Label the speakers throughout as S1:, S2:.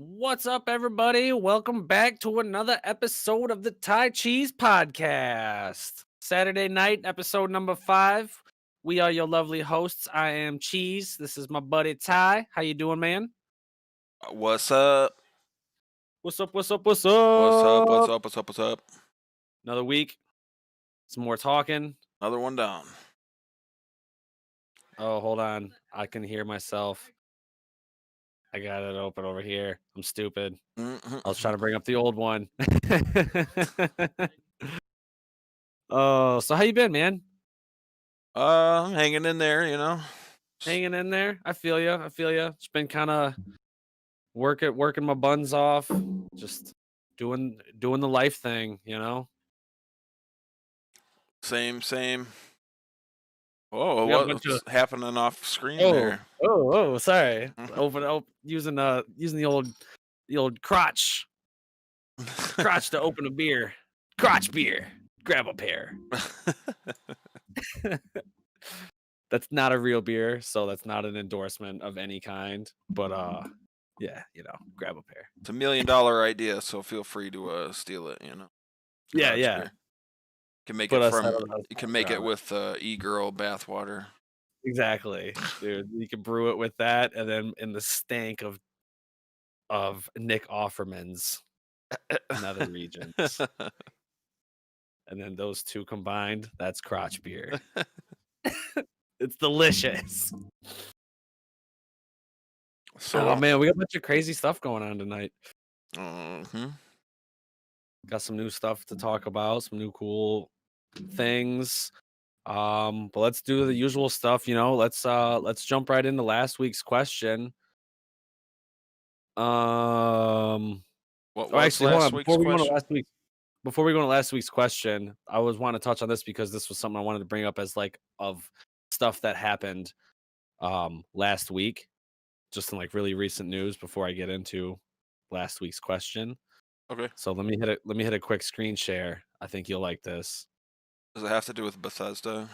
S1: What's up, everybody? Welcome back to another episode of the Thai Cheese Podcast. Saturday night, episode number 5. We are your lovely hosts. I am Cheese. This is my buddy Ty. How you doing, man?
S2: What's up?
S1: What's up? What's up? What's
S2: What's up? What's
S1: up?
S2: up? What's up? What's up?
S1: Another week. Some more talking.
S2: Another one down.
S1: Oh, hold on. I can hear myself. I got it open over here. I'm stupid. I was trying to bring up the old one. Oh, so how you been, man?
S2: I'm hanging in there,
S1: Hanging in there. I feel you. I feel you. It's been kind of working my buns off, just doing the life thing.
S2: Same. Oh,
S1: We got a bunch of
S2: what's happening off screen
S1: oh
S2: there?
S1: sorry. Using the old crotch to open a beer. Crotch beer. Grab a pair. That's not a real beer, so that's not an endorsement of any kind. But yeah, grab a pair.
S2: It's $1 million idea, so feel free to steal it.
S1: Yeah,
S2: Garage
S1: yeah.
S2: beer. Can make
S1: Put
S2: it
S1: us out
S2: from.
S1: of those
S2: You can make it
S1: comments.
S2: with e-girl bathwater.
S1: Exactly, dude. You can brew it with that, and then in the stank of Nick Offerman's nether regions, and then those two combined, that's crotch beer. It's delicious.
S2: So,
S1: Oh man, we got a bunch of crazy stuff going on tonight.
S2: mhm.
S1: Got some new stuff to talk about, some new cool things. But let's do the usual stuff. Let's jump right into last week's question.
S2: What
S1: Oh,
S2: was
S1: actually, hold
S2: last
S1: on.
S2: week's question?
S1: Before we go to last week's question, I was want to touch on this because this was something I wanted to bring up as like of stuff that happened last week, just in like really recent news before I get into last week's question.
S2: Okay.
S1: So let me hit a quick screen share. I think you'll like this.
S2: Does it have to do with Bethesda?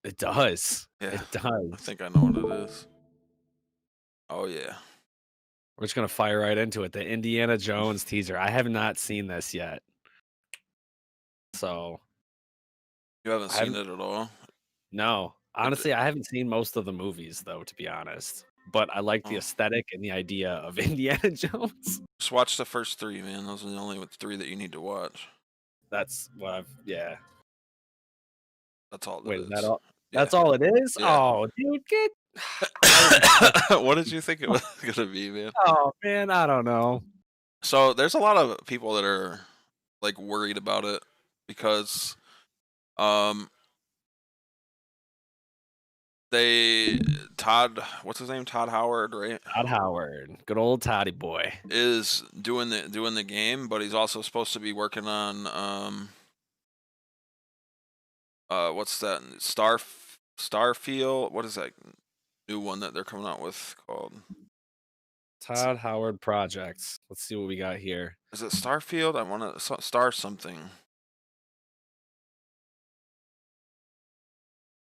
S1: It does.
S2: Yeah,
S1: It
S2: I
S1: does.
S2: think I know what it is. Oh yeah.
S1: We're just gonna fire right into it. The Indiana Jones teaser. I have not seen this yet. So
S2: You haven't
S1: I
S2: seen
S1: haven't
S2: it at all?
S1: no.
S2: It,
S1: Honestly, I haven't seen most of the movies though, to be honest. But I like the
S2: oh.
S1: aesthetic and the idea of Indiana Jones.
S2: Just watch the first 3, man. Those are the only 3 that you need to watch.
S1: That's what yeah.
S2: That's all it
S1: Wait, is that
S2: is.
S1: all?
S2: Yeah.
S1: That's all it is?
S2: Yeah.
S1: Oh, dude, get I was
S2: What did you think it was gonna be, man?
S1: oh man, I don't know.
S2: So there's a lot of people that are like worried about it because um they what's his name? Todd Howard, right?
S1: Todd Howard. Good old Toddy boy.
S2: Is doing the game, but he's also supposed to be working on what's that? Starfield? What is that new one that they're coming out with called?
S1: Todd Howard Projects. Let's see what we got here.
S2: Is it Starfield? I want to star something.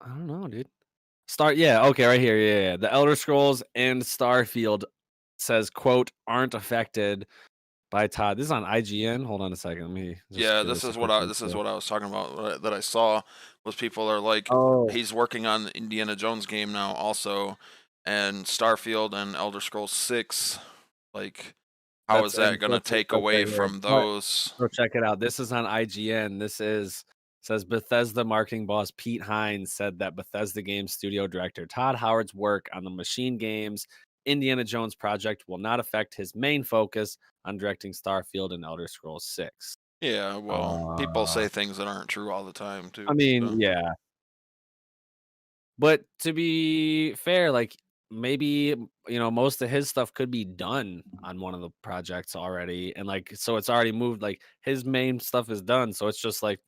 S1: I don't know, dude. Yeah, okay, right here. Yeah. The Elder Scrolls and Starfield says, quote, aren't affected by Todd. This is on IGN. Hold on a second. Let me just
S2: Yeah,
S1: give
S2: this
S1: this a
S2: is
S1: quick
S2: this is
S1: intro.
S2: what I was talking about that I saw was people are like
S1: Oh,
S2: he's working on the Indiana Jones game now also, and Starfield and Elder Scrolls 6. Like, how is that gonna take
S1: that's
S2: away
S1: right here.
S2: from
S1: But
S2: those?
S1: go check it out. This is on IGN. Says Bethesda marketing boss Pete Hines said that Bethesda game studio director Todd Howard's work on the Machine Games Indiana Jones project will not affect his main focus on directing Starfield and Elder Scrolls 6.
S2: Yeah, well, people
S1: Uh,
S2: say things that aren't true all the time too.
S1: I mean,
S2: So.
S1: yeah. But to be fair, like maybe most of his stuff could be done on one of the projects already, and like so it's already moved. Like his main stuff is done, so it's just like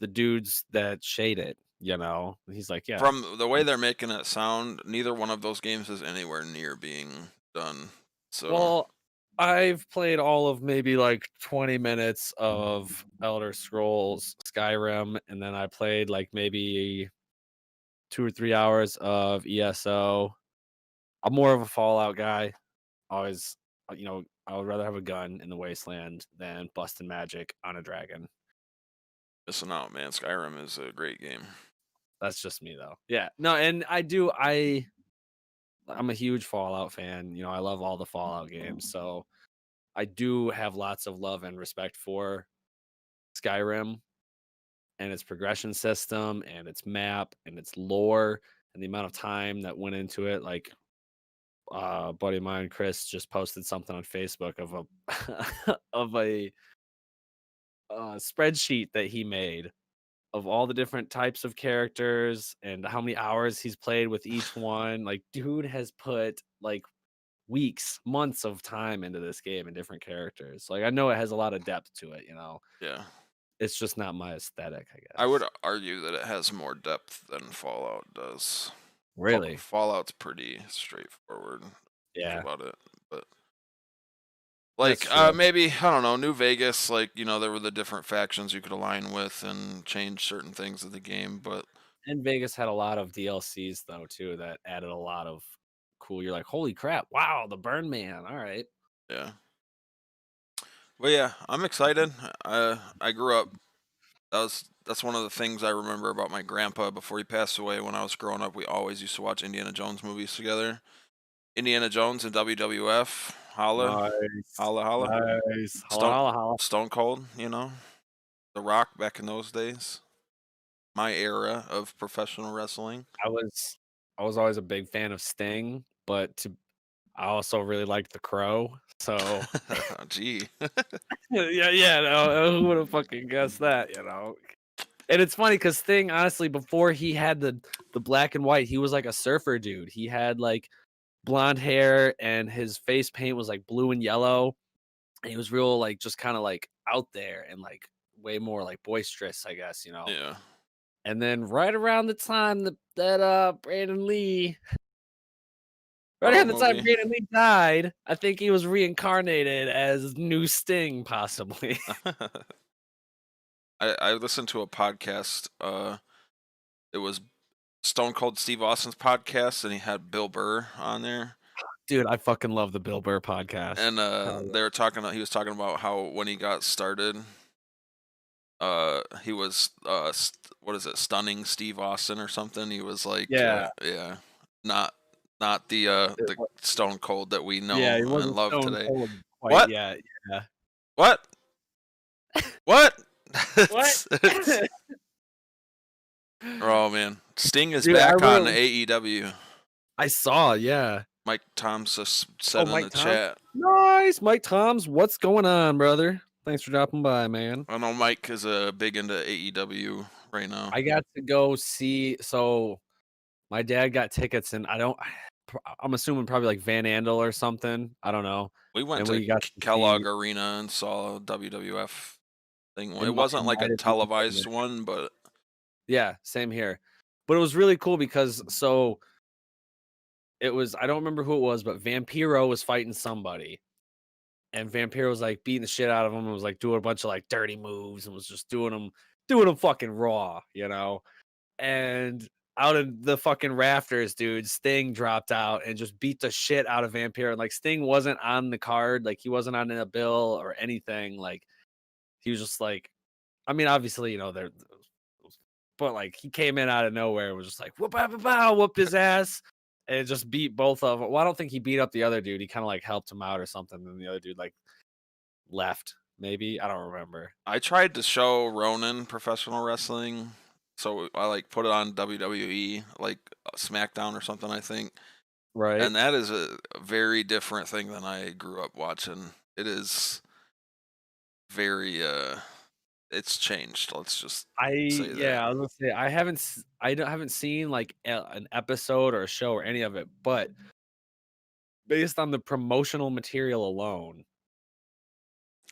S1: the dudes that shade it. He's like, yeah,
S2: From the way they're making it sound, neither one of those games is anywhere near being done. So,
S1: well, I've played all of maybe like 20 minutes of Elder Scrolls Skyrim, and then I played like maybe 2 or 3 hours of ESO. I'm more of a Fallout guy. Always I would rather have a gun in the wasteland than busting magic on a dragon.
S2: Missing out, man. Skyrim is a great game.
S1: That's just me though. Yeah. No, and I'm a huge Fallout fan. I love all the Fallout games. So I do have lots of love and respect for Skyrim and its progression system and its map and its lore and the amount of time that went into it. Like buddy of mine, Chris, just posted something on Facebook of a of a spreadsheet that he made of all the different types of characters and how many hours he's played with each one. Like, dude has put like weeks, months of time into this game and different characters. Like, I know it has a lot of depth to it.
S2: Yeah.
S1: It's just not my aesthetic, I
S2: I would
S1: guess.
S2: argue that it has more depth than Fallout does.
S1: Really?
S2: Fallout's pretty straightforward
S1: Yeah,
S2: about it, but
S1: that's
S2: like
S1: true.
S2: maybe I don't know, New Vegas, like there were the different factions you could align with and change certain things of the game, but
S1: And Vegas had a lot of DLCs though too that added a lot of cool. You're like, holy crap! Wow, the Burn Man. All right.
S2: yeah. But yeah, I'm excited. I grew up. That's one of the things I remember about my grandpa before he passed away. When I was growing up, we always used to watch Indiana Jones movies together. Indiana Jones and WWF. Holla,
S1: Nice,
S2: holla, holla.
S1: nice. Holla,
S2: Stone
S1: holla, holla.
S2: Stone Cold. The Rock back in those days. My era of professional wrestling.
S1: I was I was always a big fan of Sting, but I also really liked The Crow. So
S2: Gee.
S1: yeah, no, who would have fucking guessed that? And it's funny because Sting, honestly, before he had the black and white, he was like a surfer dude. He had like blonde hair and his face paint was like blue and yellow. And he was real like just kind of like out there and like way more like boisterous, I guess.
S2: Yeah.
S1: And then right around the time that Brandon Lee right
S2: What
S1: around
S2: old
S1: the time
S2: movie?
S1: Brandon Lee died, I think he was reincarnated as new Sting, possibly.
S2: I listened to a podcast. It was Stone Cold Steve Austin's podcast, and he had Bill Burr on there.
S1: Dude, I fucking love the Bill Burr podcast.
S2: And they were talking. He was talking about how when he got started, he was what is it, stunning Steve Austin or something. He was like,
S1: Yeah.
S2: yeah, not the Stone Cold that we know
S1: Yeah, he
S2: and
S1: wasn't
S2: love
S1: stone
S2: today.
S1: cold quite
S2: What?
S1: yet. Yeah.
S2: What? What?
S1: What?
S2: Oh man, Sting is
S1: Dude,
S2: back on AEW.
S1: I saw, yeah.
S2: Mike Toms just said in
S1: Mike
S2: the
S1: Toms?
S2: chat.
S1: Nice, Mike Toms. What's going on, brother? Thanks for dropping by, man.
S2: I know Mike is big into AEW right now.
S1: I got to go see. So my dad got tickets, and I'm assuming probably like Van Andel or something. I don't know.
S2: We went
S1: And
S2: to
S1: we got to
S2: Kellogg
S1: see.
S2: Arena and saw a WWF thing. It
S1: And
S2: wasn't like a
S1: invited me to go
S2: televised
S1: there.
S2: one, but
S1: Yeah, same here. But it was really cool because it was, I don't remember who it was, but Vampiro was fighting somebody. And Vampiro was like beating the shit out of him and was like doing a bunch of like dirty moves and was just doing them fucking raw. And out of the fucking rafters, dude, Sting dropped out and just beat the shit out of Vampiro. And like Sting wasn't on the card, like he wasn't on a bill or anything. Like he was just like, I mean, obviously, but like he came in out of nowhere and was just like whooped his ass and just beat both of them. Well, I don't think he beat up the other dude. He kind of like helped him out or something. And the other dude like left, maybe. I don't remember.
S2: I tried to show Ronan professional wrestling, so I like put it on WWE, like SmackDown or something, I think.
S1: Right.
S2: And that is a very different thing than I grew up watching. It is very it's changed. Let's just say that.
S1: I was gonna say I haven't seen like an episode or a show or any of it, but based on the promotional material alone,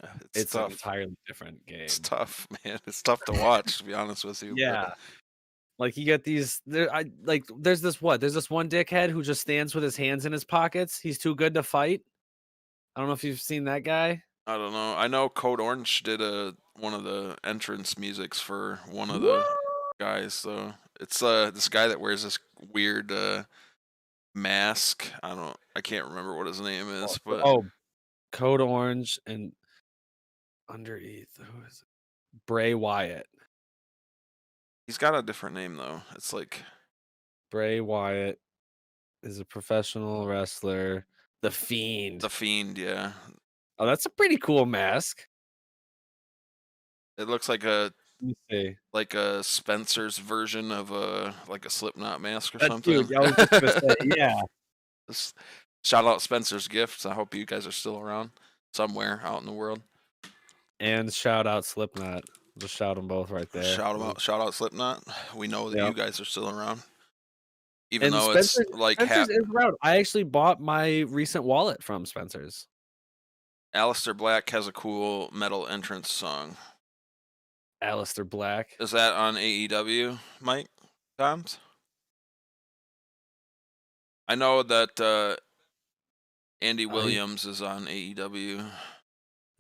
S2: It's
S1: it's an
S2: tough.
S1: entirely different game.
S2: It's tough, man. It's tough to watch, to be honest with you.
S1: Yeah. Like you get these there's this one dickhead who just stands with his hands in his pockets. He's too good to fight. I don't know if you've seen that guy.
S2: I don't know. I know Code Orange did one of the entrance musics for one of the
S1: What?
S2: guys. So it's this guy that wears this weird mask. I can't remember what his name is, but
S1: Oh, Code Orange and Underneath. Who is it? Bray Wyatt.
S2: He's got a different name though. It's like
S1: Bray Wyatt is a professional wrestler. The Fiend.
S2: the Fiend. Yeah,
S1: Oh, that's a pretty cool mask.
S2: it looks like a
S1: Let me see.
S2: Spencer's version of a Slipknot mask or
S1: That
S2: something.
S1: dude, I was just gonna say, yeah.
S2: Shout out Spencer's Gifts. I hope you guys are still around somewhere out in the world.
S1: And shout out Slipknot. Just shout them both right there.
S2: Shout out Slipknot. We know that
S1: Yep.
S2: you guys are still around. Even
S1: And
S2: though
S1: Spencer's,
S2: it's like
S1: Spencer's is around. I actually bought my recent wallet from Spencer's.
S2: Aleister Black has a cool metal entrance song.
S1: Aleister Black.
S2: Is that on AEW, Mike Toms? I know that Andy Williams is on AEW.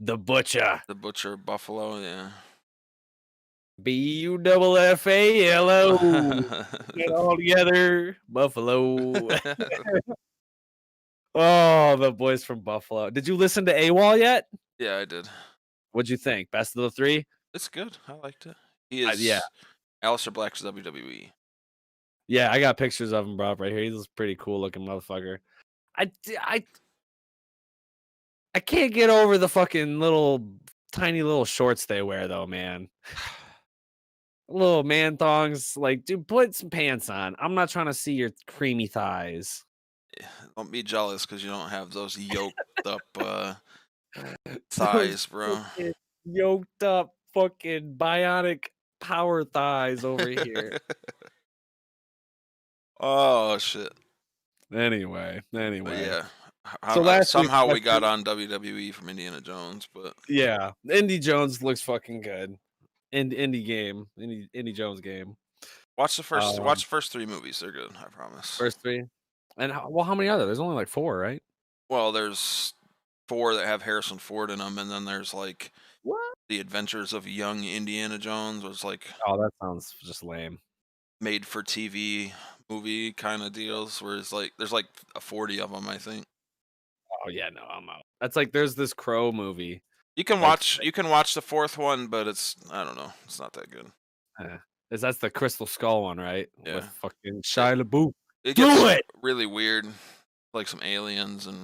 S1: The Butcher.
S2: The Butcher Buffalo, yeah.
S1: Buffalo. Get all together. Buffalo. Oh, the boys from Buffalo. Did you listen to AWOL yet?
S2: Yeah, I did.
S1: What'd you think? Best of the three?
S2: It's good. I liked it. He is
S1: yeah.
S2: Aleister Black's WWE.
S1: Yeah, I got pictures of him brought up right here. He's a pretty cool looking motherfucker. I can't get over the fucking tiny little shorts they wear though, man. Little man thongs. Like, dude, put some pants on. I'm not trying to see your creamy thighs.
S2: Don't be jealous because you don't have those yoked up thighs, bro.
S1: Yoked up fucking bionic power thighs over here.
S2: Oh shit.
S1: Anyway.
S2: But yeah.
S1: So
S2: somehow we got on WWE from Indiana Jones, but
S1: yeah, Indy Jones looks fucking good. Indy Jones game.
S2: Watch the first 3 movies. They're good, I promise.
S1: First 3. And how many are there? There's only like 4, right?
S2: Well, there's 4 that have Harrison Ford in them, and then there's like The Adventures of Young Indiana Jones. Was like,
S1: oh, that sounds just lame.
S2: Made for TV movie kind of deals, where it's like there's like 40 of them, I think.
S1: Oh yeah, no, I'm out. That's like there's this Crow movie.
S2: You can watch the 4th one, but I don't know, it's not that good.
S1: That's the Crystal Skull one, right?
S2: Yeah.
S1: With fucking Shia LaBeouf.
S2: It gets really weird, like some aliens and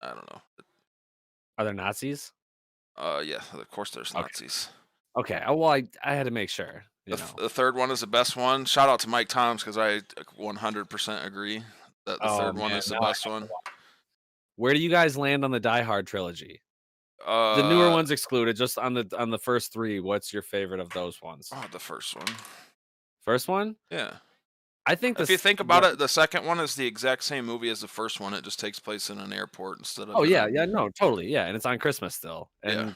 S2: I don't know.
S1: Are there Nazis?
S2: Yeah, of course there's Nazis.
S1: Okay, well I had to make sure. The
S2: 3rd one is the best one. Shout out to Mike Toms because I 100% agree that the 3rd one is the best one.
S1: Where do you guys land on the Die Hard trilogy? The newer ones excluded, just on the first 3. What's your favorite of those ones?
S2: Oh, the first one.
S1: First one?
S2: Yeah.
S1: I think
S2: if you think about it, the second one is the exact same movie as the first one. It just takes place in an airport instead of.
S1: Oh yeah, no, totally, yeah, and it's on Christmas still, and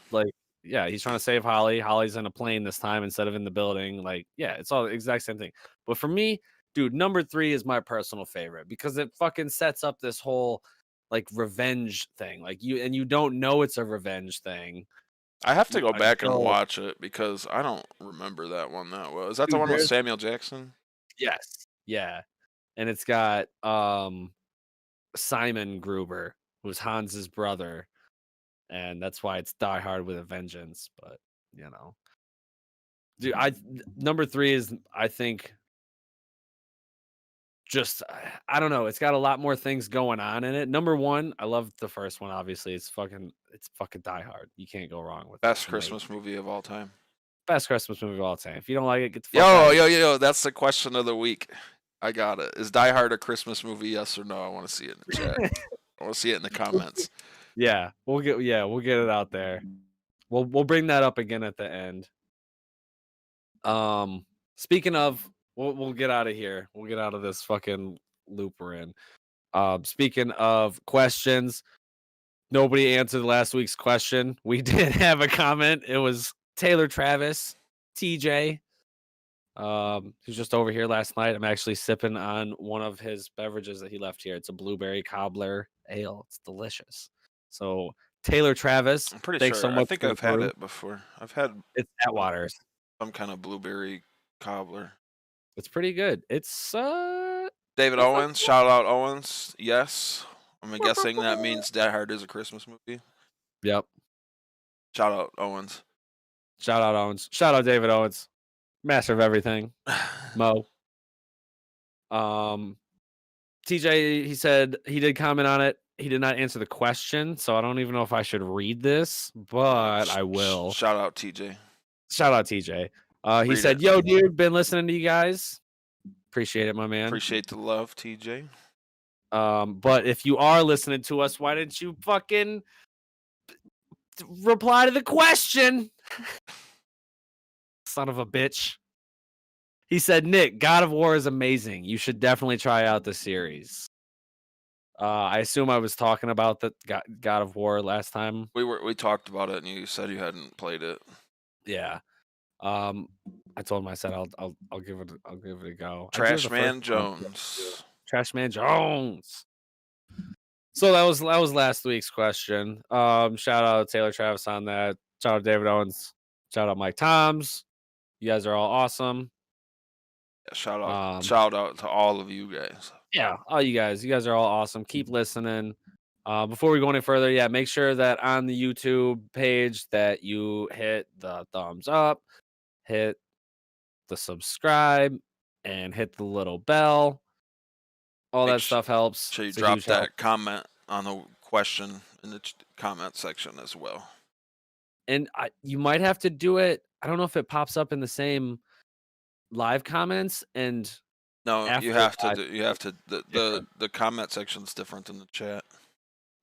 S1: he's trying to save Holly. Holly's in a plane this time instead of in the building. Like, yeah, it's all the exact same thing. But for me, dude, number 3 is my personal favorite because it fucking sets up this whole like revenge thing. Like you don't know it's a revenge thing.
S2: I have to go back and watch it because I don't remember that one that well. Is that the one with Samuel Jackson?
S1: Yes. Yeah. And it's got Simon Gruber, who's Hans's brother. And that's why it's Die Hard with a Vengeance. But, dude, number 3 is, I think, just, I don't know. It's got a lot more things going on in it. Number 1, I love the first one. Obviously, it's fucking Die Hard. You can't go wrong with it.
S2: Best Christmas movie of all time.
S1: Best Christmas movie of all time. If you don't like it, get the fuck out.
S2: Yo, that's the question of the week. I got it. Is Die Hard a Christmas movie? Yes or no? I want to see it in the chat. I want to see it in the comments.
S1: Yeah, we'll get it out there. We'll bring that up again at the end. Speaking of, we'll get out of here. We'll get out of this fucking loop we're in. Speaking of questions, nobody answered last week's question. We did have a comment. It was Taylor Travis, TJ. Who's just over here last night. I'm actually sipping on one of his beverages that he left here. It's a blueberry cobbler ale. It's delicious. So Taylor Travis,
S2: I'm pretty
S1: thanks
S2: sure.
S1: so much.
S2: I think I've had it before.
S1: It's Atwater's.
S2: Some kind of blueberry cobbler.
S1: It's pretty good. It's
S2: David Owens. Shout out Owens. Yes. I'm guessing that means Die Hard is a Christmas movie.
S1: Yep.
S2: Shout out Owens.
S1: Shout out Owens. Shout out David Owens. Master of everything. Mo. TJ, he said he did comment on it. He did not answer the question, so I don't even know if I should read this, but I will.
S2: Shout out TJ.
S1: Shout out TJ. He
S2: Read
S1: said,
S2: it.
S1: "Yo, dude, been listening to you guys. Appreciate it, my man.
S2: Appreciate the love, TJ.
S1: But if you are listening to us, why didn't you fucking reply to the question? Son of a bitch." He said, "Nick, God of War is amazing. You should definitely try out the series." I assume I was talking about the God of War last time.
S2: We talked about it, and you said you hadn't played it.
S1: Yeah. I told him, I said I'll give it a go.
S2: Trash Man Jones.
S1: Trash Man Jones. So that was last week's question. Shout out Taylor Travis on that. Shout out David Owens. Shout out Mike Toms. You guys are all awesome.
S2: Yeah, shout out to all of you guys.
S1: Yeah, all you guys. You guys are all awesome. Keep listening. Before we go any further, yeah, make sure that on the YouTube page that you hit the thumbs up, hit the subscribe, and hit the little bell. All that stuff helps.
S2: So you drop that comment on the question in the comment section as well.
S1: And you might have to do it. I don't know if it pops up in the same live comments and
S2: no, you have to. The comment section's different than the chat.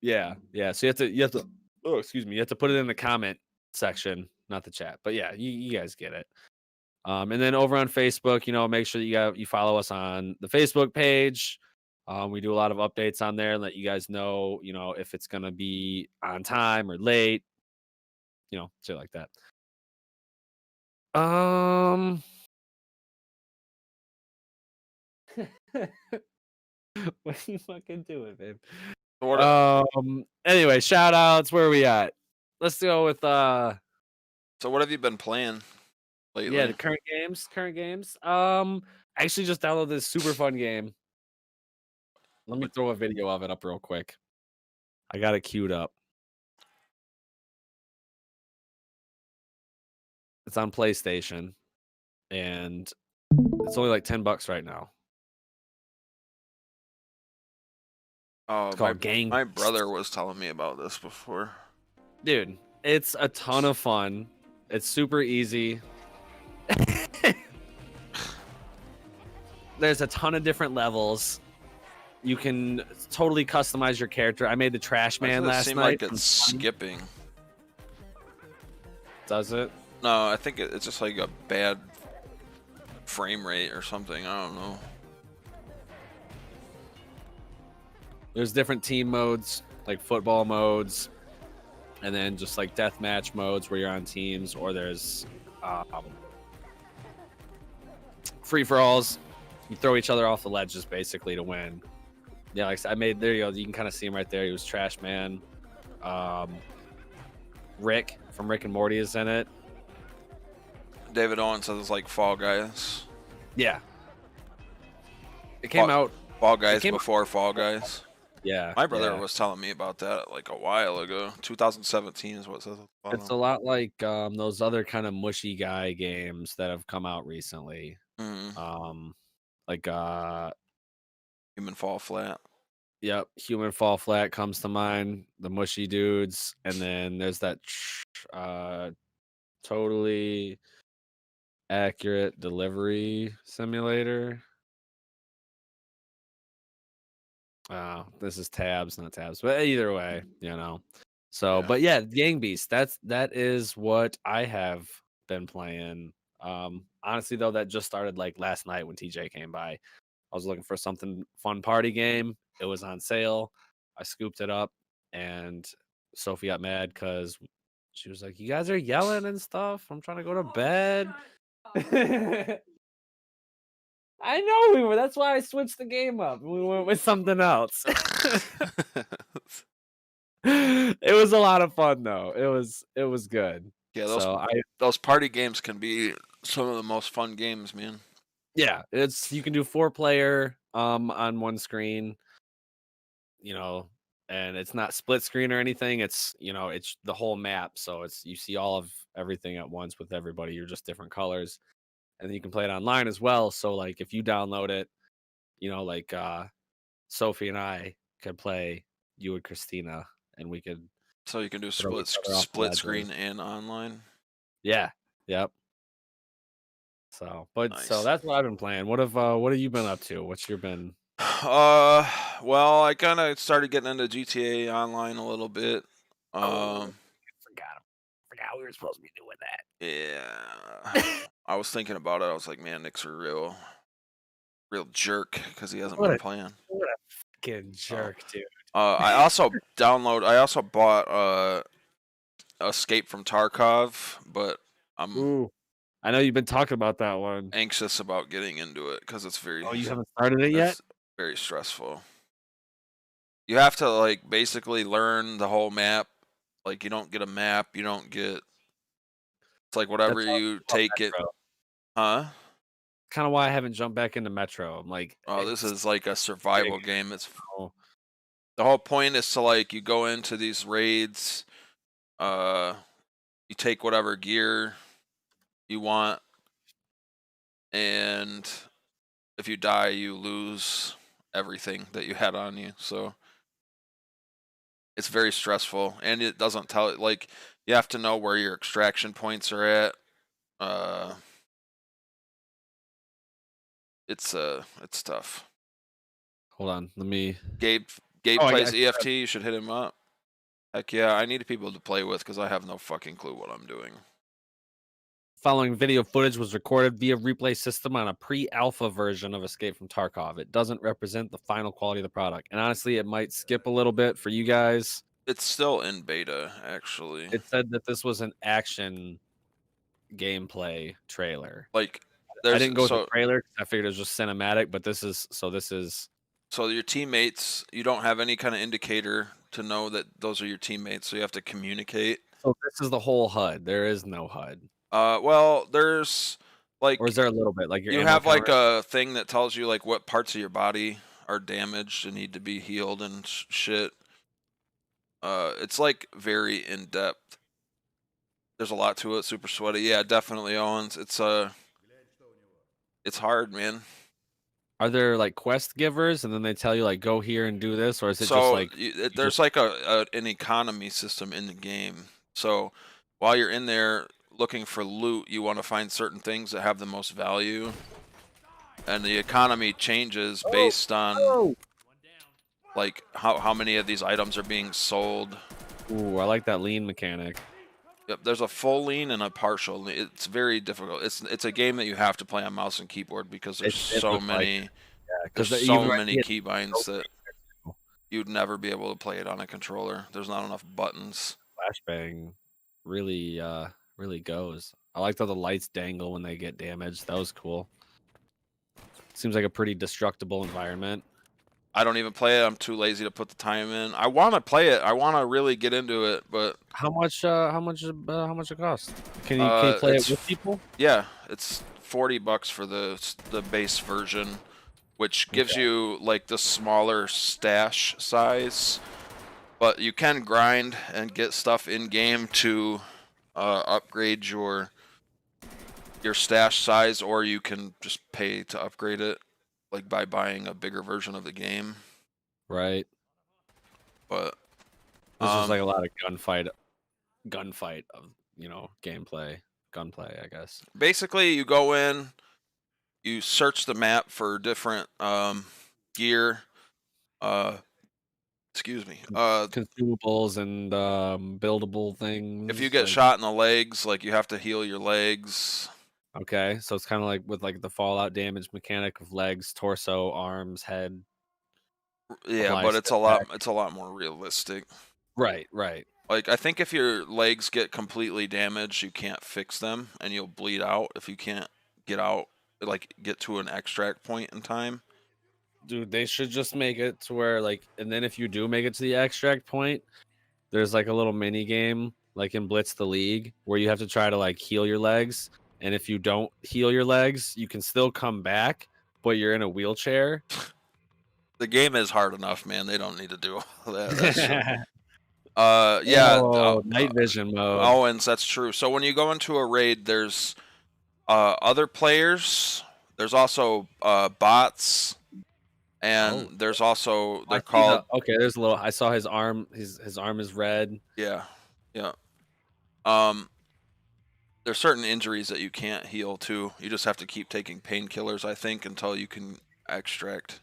S1: Yeah. So you have to. Oh, excuse me. You have to put it in the comment section, not the chat. But yeah, you guys get it. And then over on Facebook, make sure that you follow us on the Facebook page. We do a lot of updates on there and let you guys know, if it's gonna be on time or late, shit like that. What are you fucking doing, babe? Anyway, shout outs. Where are we at? Let's go with
S2: So what have you been playing lately?
S1: Yeah, the current games. I actually just downloaded this super fun game. Let me throw a video of it up real quick. I got it queued up. It's on PlayStation, and it's only like $10 right now.
S2: Oh,
S1: it's called Gang.
S2: My brother was telling me about this before.
S1: Dude, it's a ton of fun. It's super easy. There's a ton of different levels. You can totally customize your character. I made the Trash Man last night.
S2: Like it's skipping.
S1: Does it?
S2: No, I think it's just like a bad frame rate or something. I don't know.
S1: There's different team modes, like football modes, and then just like deathmatch modes where you're on teams, or there's free-for-alls. You throw each other off the ledges basically to win. Yeah, like I made, there you go. You can kind of see him right there. He was Trash Man. Rick from Rick and Morty is in it.
S2: David Owens says it's like Fall Guys.
S1: Yeah. It came out.
S2: Fall Guys before Fall Guys.
S1: Yeah.
S2: My brother was telling me about that like a while ago. 2017 is what it says.
S1: It's a lot like those other kind of mushy guy games that have come out recently. Like
S2: Human Fall Flat.
S1: Yep, Human Fall Flat comes to mind. The mushy dudes, and then there's that Totally Accurate Delivery Simulator. This is tabs, not tabs, but either way, So, but yeah, Gang Beast. That is what I have been playing. Honestly, though, that just started like last night when TJ came by. I was looking for something fun party game. It was on sale. I scooped it up, and Sophie got mad because she was like, "You guys are yelling and stuff. I'm trying to go to bed." I know we were. That's why I switched the game up. We went with something else. It was a lot of fun though. It was good.
S2: Yeah, those party games can be some of the most fun games, man.
S1: Yeah, you can do 4-player on one screen. and it's not split screen or anything. It's it's the whole map, so it's you see all of everything at once with everybody. You're just different colors, and then you can play it online as well. So like if you download it, like Sophie and I could play you and Christina, and we could
S2: So you can do
S1: throw each other off the
S2: split
S1: ledges.
S2: screen and online.
S1: Yeah. Yep. So
S2: Nice.
S1: that's what I've been playing. What have you been up to? What's your been?
S2: Well, I kind of started getting into GTA Online a little bit.
S1: Forgot we were supposed to be doing that.
S2: Yeah. I was thinking about it. I was like, man, Nick's a real jerk because he hasn't
S1: What
S2: been
S1: a-
S2: playing.
S1: What a fucking jerk, dude.
S2: I also bought Escape from Tarkov, but I'm
S1: Ooh. I know you've been talking about that one.
S2: anxious about getting into it because it's very
S1: Oh, you haven't started it yet?
S2: it's very stressful. You have to like basically learn the whole map. Like you don't get a map, you don't get. It's like whatever
S1: That's how I
S2: you
S1: feel about
S2: take it,
S1: Metro.
S2: huh?
S1: Kind of why I haven't jumped back into Metro. I'm like,
S2: Oh, this
S1: it's
S2: is like a survival game. It's
S1: so-
S2: the whole point is to like you go into these raids, you take whatever gear you want, and if you die, you lose everything that you had on you. So it's very stressful, and it doesn't tell it like you have to know where your extraction points are at. It's tough.
S1: Hold on, let me.
S2: Gabe
S1: Oh, I
S2: plays
S1: got-
S2: EFT. You should hit him up. Heck yeah, I need people to play with because I have no fucking clue what I'm doing.
S1: Following video footage was recorded via replay system on a pre-alpha version of Escape from Tarkov. It doesn't represent the final quality of the product, and honestly, it might skip a little bit for you guys.
S2: It's still in beta, actually.
S1: It said that this was an action gameplay trailer.
S2: Like,
S1: I didn't go with the trailer because I figured it was just cinematic, but this is
S2: so your teammates. You don't have any kind of indicator to know that those are your teammates, so you have to communicate.
S1: so this is the whole HUD. There is no HUD,
S2: Well, there's like
S1: or is there a little bit like your
S2: you
S1: ammo
S2: have like
S1: counter?
S2: a thing that tells you like what parts of your body are damaged and need to be healed and shit. It's like very in depth. There's a lot to it. Super sweaty. Yeah, definitely, Owens. It's hard, man.
S1: Are there like quest givers, and then they tell you like go here and do this, or is it
S2: So
S1: just like
S2: there's like an economy system in the game. So while you're in there looking for loot, you want to find certain things that have the most value, and the economy changes based on like how many of these items are being sold.
S1: Ooh, I like that lean mechanic.
S2: Yep, there's a full lean and a partial lean. It's very difficult. It's a game that you have to play on mouse and keyboard because there's
S1: It
S2: so
S1: looks like
S2: many
S1: it. Because
S2: there's so many keybinds that you'd never be able to play it on a controller. There's not enough buttons.
S1: Flashbang really really goes. I liked how the lights dangle when they get damaged. That was cool. Seems like a pretty destructible environment.
S2: I don't even play it. I'm too lazy to put the time in. I want to play it. I want to really get into it, but
S1: How much it cost? Can you play it with people?
S2: yeah, it's $40 for the base version, which gives you like the smaller stash size. But you can grind and get stuff in game to upgrade your stash size, or you can just pay to upgrade it, like by buying a bigger version of the game.
S1: Right.
S2: But
S1: This is like a lot of gunfight of gunplay, I guess.
S2: basically, you go in, you search the map for different gear. Excuse me.
S1: Consumables and buildable things.
S2: If you get shot in the legs, like you have to heal your legs.
S1: Okay, so it's kind of like with like the Fallout damage mechanic of legs, torso, arms, head.
S2: Yeah,
S1: Apply
S2: but
S1: a step
S2: it's a lot more realistic.
S1: Right.
S2: Like I think if your legs get completely damaged, you can't fix them and you'll bleed out if you can't get out, like get to an extract point in time.
S1: Dude, they should just make it to where like, and then if you do make it to the extract point, there's like a little mini game like in Blitz the League where you have to try to like heal your legs, and if you don't heal your legs, you can still come back, but you're in a wheelchair.
S2: The game is hard enough, man. They don't need to do all that. That shit. Yeah.
S1: Oh, night vision mode.
S2: Owens, that's true. So when you go into a raid, there's other players. There's also bots, and there's also they're called.
S1: Okay, there's a little. I saw his arm. His arm is red.
S2: Yeah, yeah. There's certain injuries that you can't heal too. You just have to keep taking painkillers, I think, until you can extract.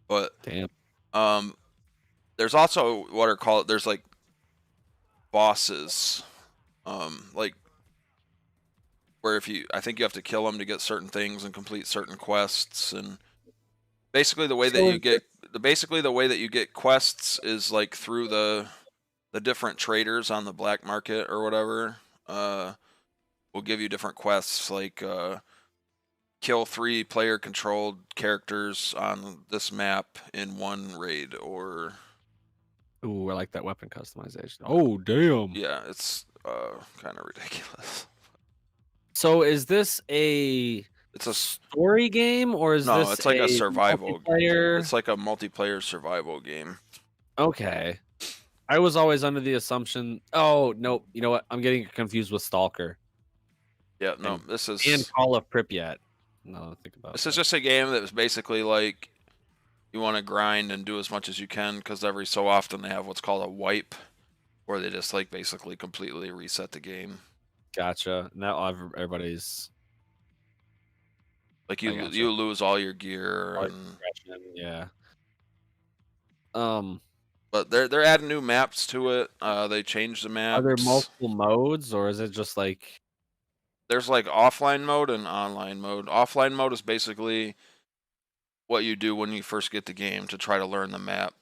S2: But
S1: damn.
S2: There's also what are called. There's like bosses, like where I think you have to kill them to get certain things and complete certain quests, and basically the way that you get quests is like through the different traders on the black market or whatever. Will give you different quests like kill 3 player controlled characters on this map in one raid, or
S1: ooh, I like that weapon customization. Oh damn.
S2: Yeah, it's kind of ridiculous.
S1: So is this it's a story game, or is this
S2: it's like a survival
S1: multiplayer?
S2: It's like a multiplayer survival game.
S1: Okay. I was always under the assumption. Oh nope. You know what? I'm getting confused with Stalker.
S2: Yeah, no, this is
S1: and Call of Pripyat. No, think about
S2: this is just a game that was basically like you want to grind and do as much as you can, because every so often they have what's called a wipe, where they just like basically completely reset the game.
S1: Gotcha. Now everybody's
S2: like you lose all your gear and
S1: yeah.
S2: But they're adding new maps to it. They changed the maps.
S1: Are there multiple modes, or is it just like
S2: there's like offline mode and online mode? Offline mode is basically what you do when you first get the game to try to learn the map,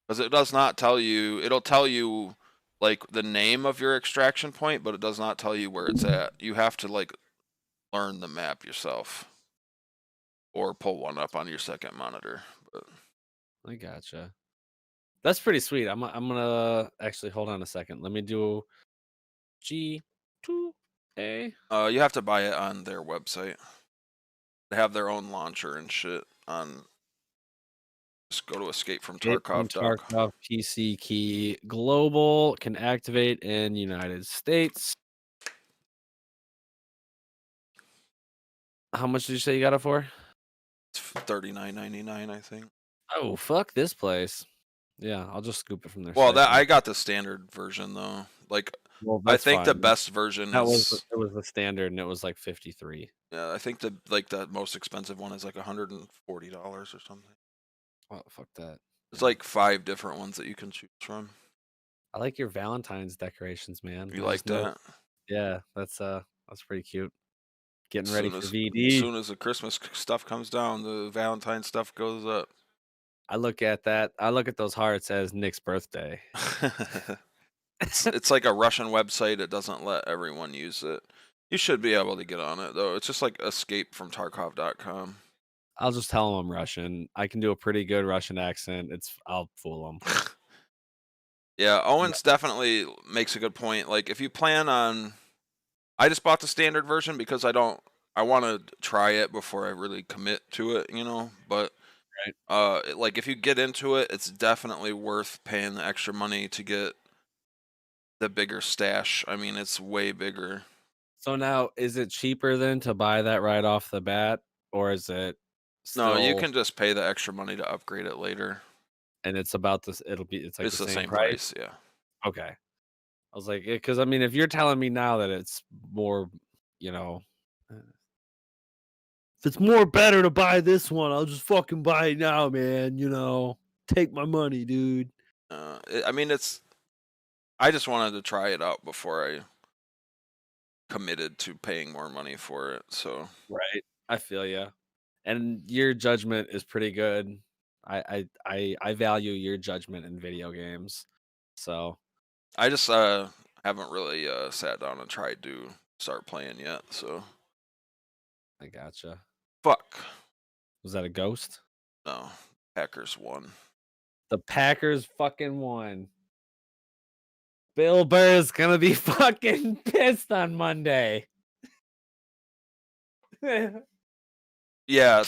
S2: because it does not tell you. It'll tell you like the name of your extraction point, but it does not tell you where it's at. You have to like learn the map yourself, or pull one up on your second monitor. But
S1: I gotcha. That's pretty sweet. I'm gonna actually hold on a second. Let me do G2A.
S2: You have to buy it on their website. They have their own launcher and shit on. Just go to Escape from Tarkov.
S1: Tarkov PC key global can activate in United States. How much did you say you got it for?
S2: It's $39.99, I think.
S1: Oh fuck this place. Yeah, I'll just scoop it from there.
S2: Well, I got the standard version though. Like, I think the best version
S1: it was the standard, and it was like 53.
S2: Yeah, I think the most expensive one is like $140 or something.
S1: Oh fuck that!
S2: There's like 5 different ones that you can choose from.
S1: I like your Valentine's decorations, man.
S2: You like that?
S1: Yeah, that's pretty cute. Getting ready for VD.
S2: As soon as the Christmas stuff comes down, the Valentine's stuff goes up.
S1: I look at that. I look at those hearts as Nick's birthday.
S2: It's like a Russian website. It doesn't let everyone use it. You should be able to get on it though. It's just like escapefromtarkov.com.
S1: I'll just tell them I'm Russian. I can do a pretty good Russian accent. I'll fool them.
S2: Yeah, Owens definitely makes a good point. Like, if you plan on, I just bought the standard version because I want to try it before I really commit to it, you know. But like if you get into it, it's definitely worth paying the extra money to get the bigger stash. I mean, it's way bigger.
S1: So now, is it cheaper then to buy that right off the bat, or is it?
S2: No, you can just pay the extra money to upgrade it later.
S1: And it's about this. It's like
S2: the same price. Yeah.
S1: Okay. I was like, because I mean, if you're telling me now that it's more, you know, if it's more better to buy this one, I'll just fucking buy it now, man. You know, take my money, dude.
S2: I mean, I just wanted to try it out before I committed to paying more money for it. So
S1: right, I feel you. And your judgment is pretty good. I value your judgment in video games. So
S2: I just haven't really sat down and tried to start playing yet. So
S1: I gotcha.
S2: Fuck.
S1: Was that a ghost?
S2: No. Packers won.
S1: The Packers fucking won. Bill Burr is gonna be fucking pissed on Monday.
S2: Yeah.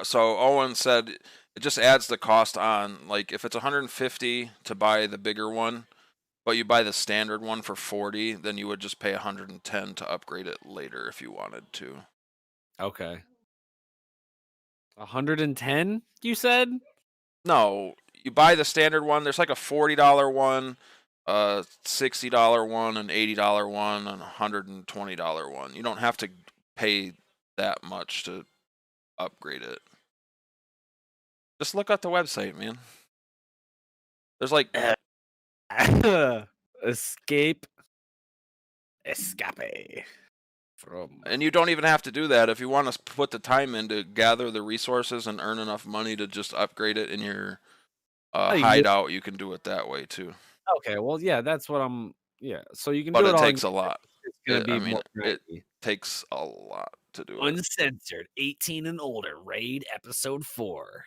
S2: So Owen said It just adds the cost on. Like if it's 150 to buy the bigger one, but you buy the standard one for 40, then you would just pay 110 to upgrade it later if you wanted to.
S1: Okay. 110, you said?
S2: No, you buy the standard one. There's like a $40 one, a $60 one, an $80 one, and a $120 one. You don't have to pay that much to upgrade it. Just look at the website, man. There's like
S1: Escape from.
S2: And you don't even have to do that if you want to put the time in to gather the resources and earn enough money to just upgrade it in your hideout. You can do it that way too.
S1: Okay, well, yeah, that's what I'm. Yeah, so you can
S2: But
S1: do
S2: it
S1: all
S2: takes a lot.
S1: It's gonna be more
S2: it takes a lot to do it.
S1: Uncensored, 18 and older, raid episode 4.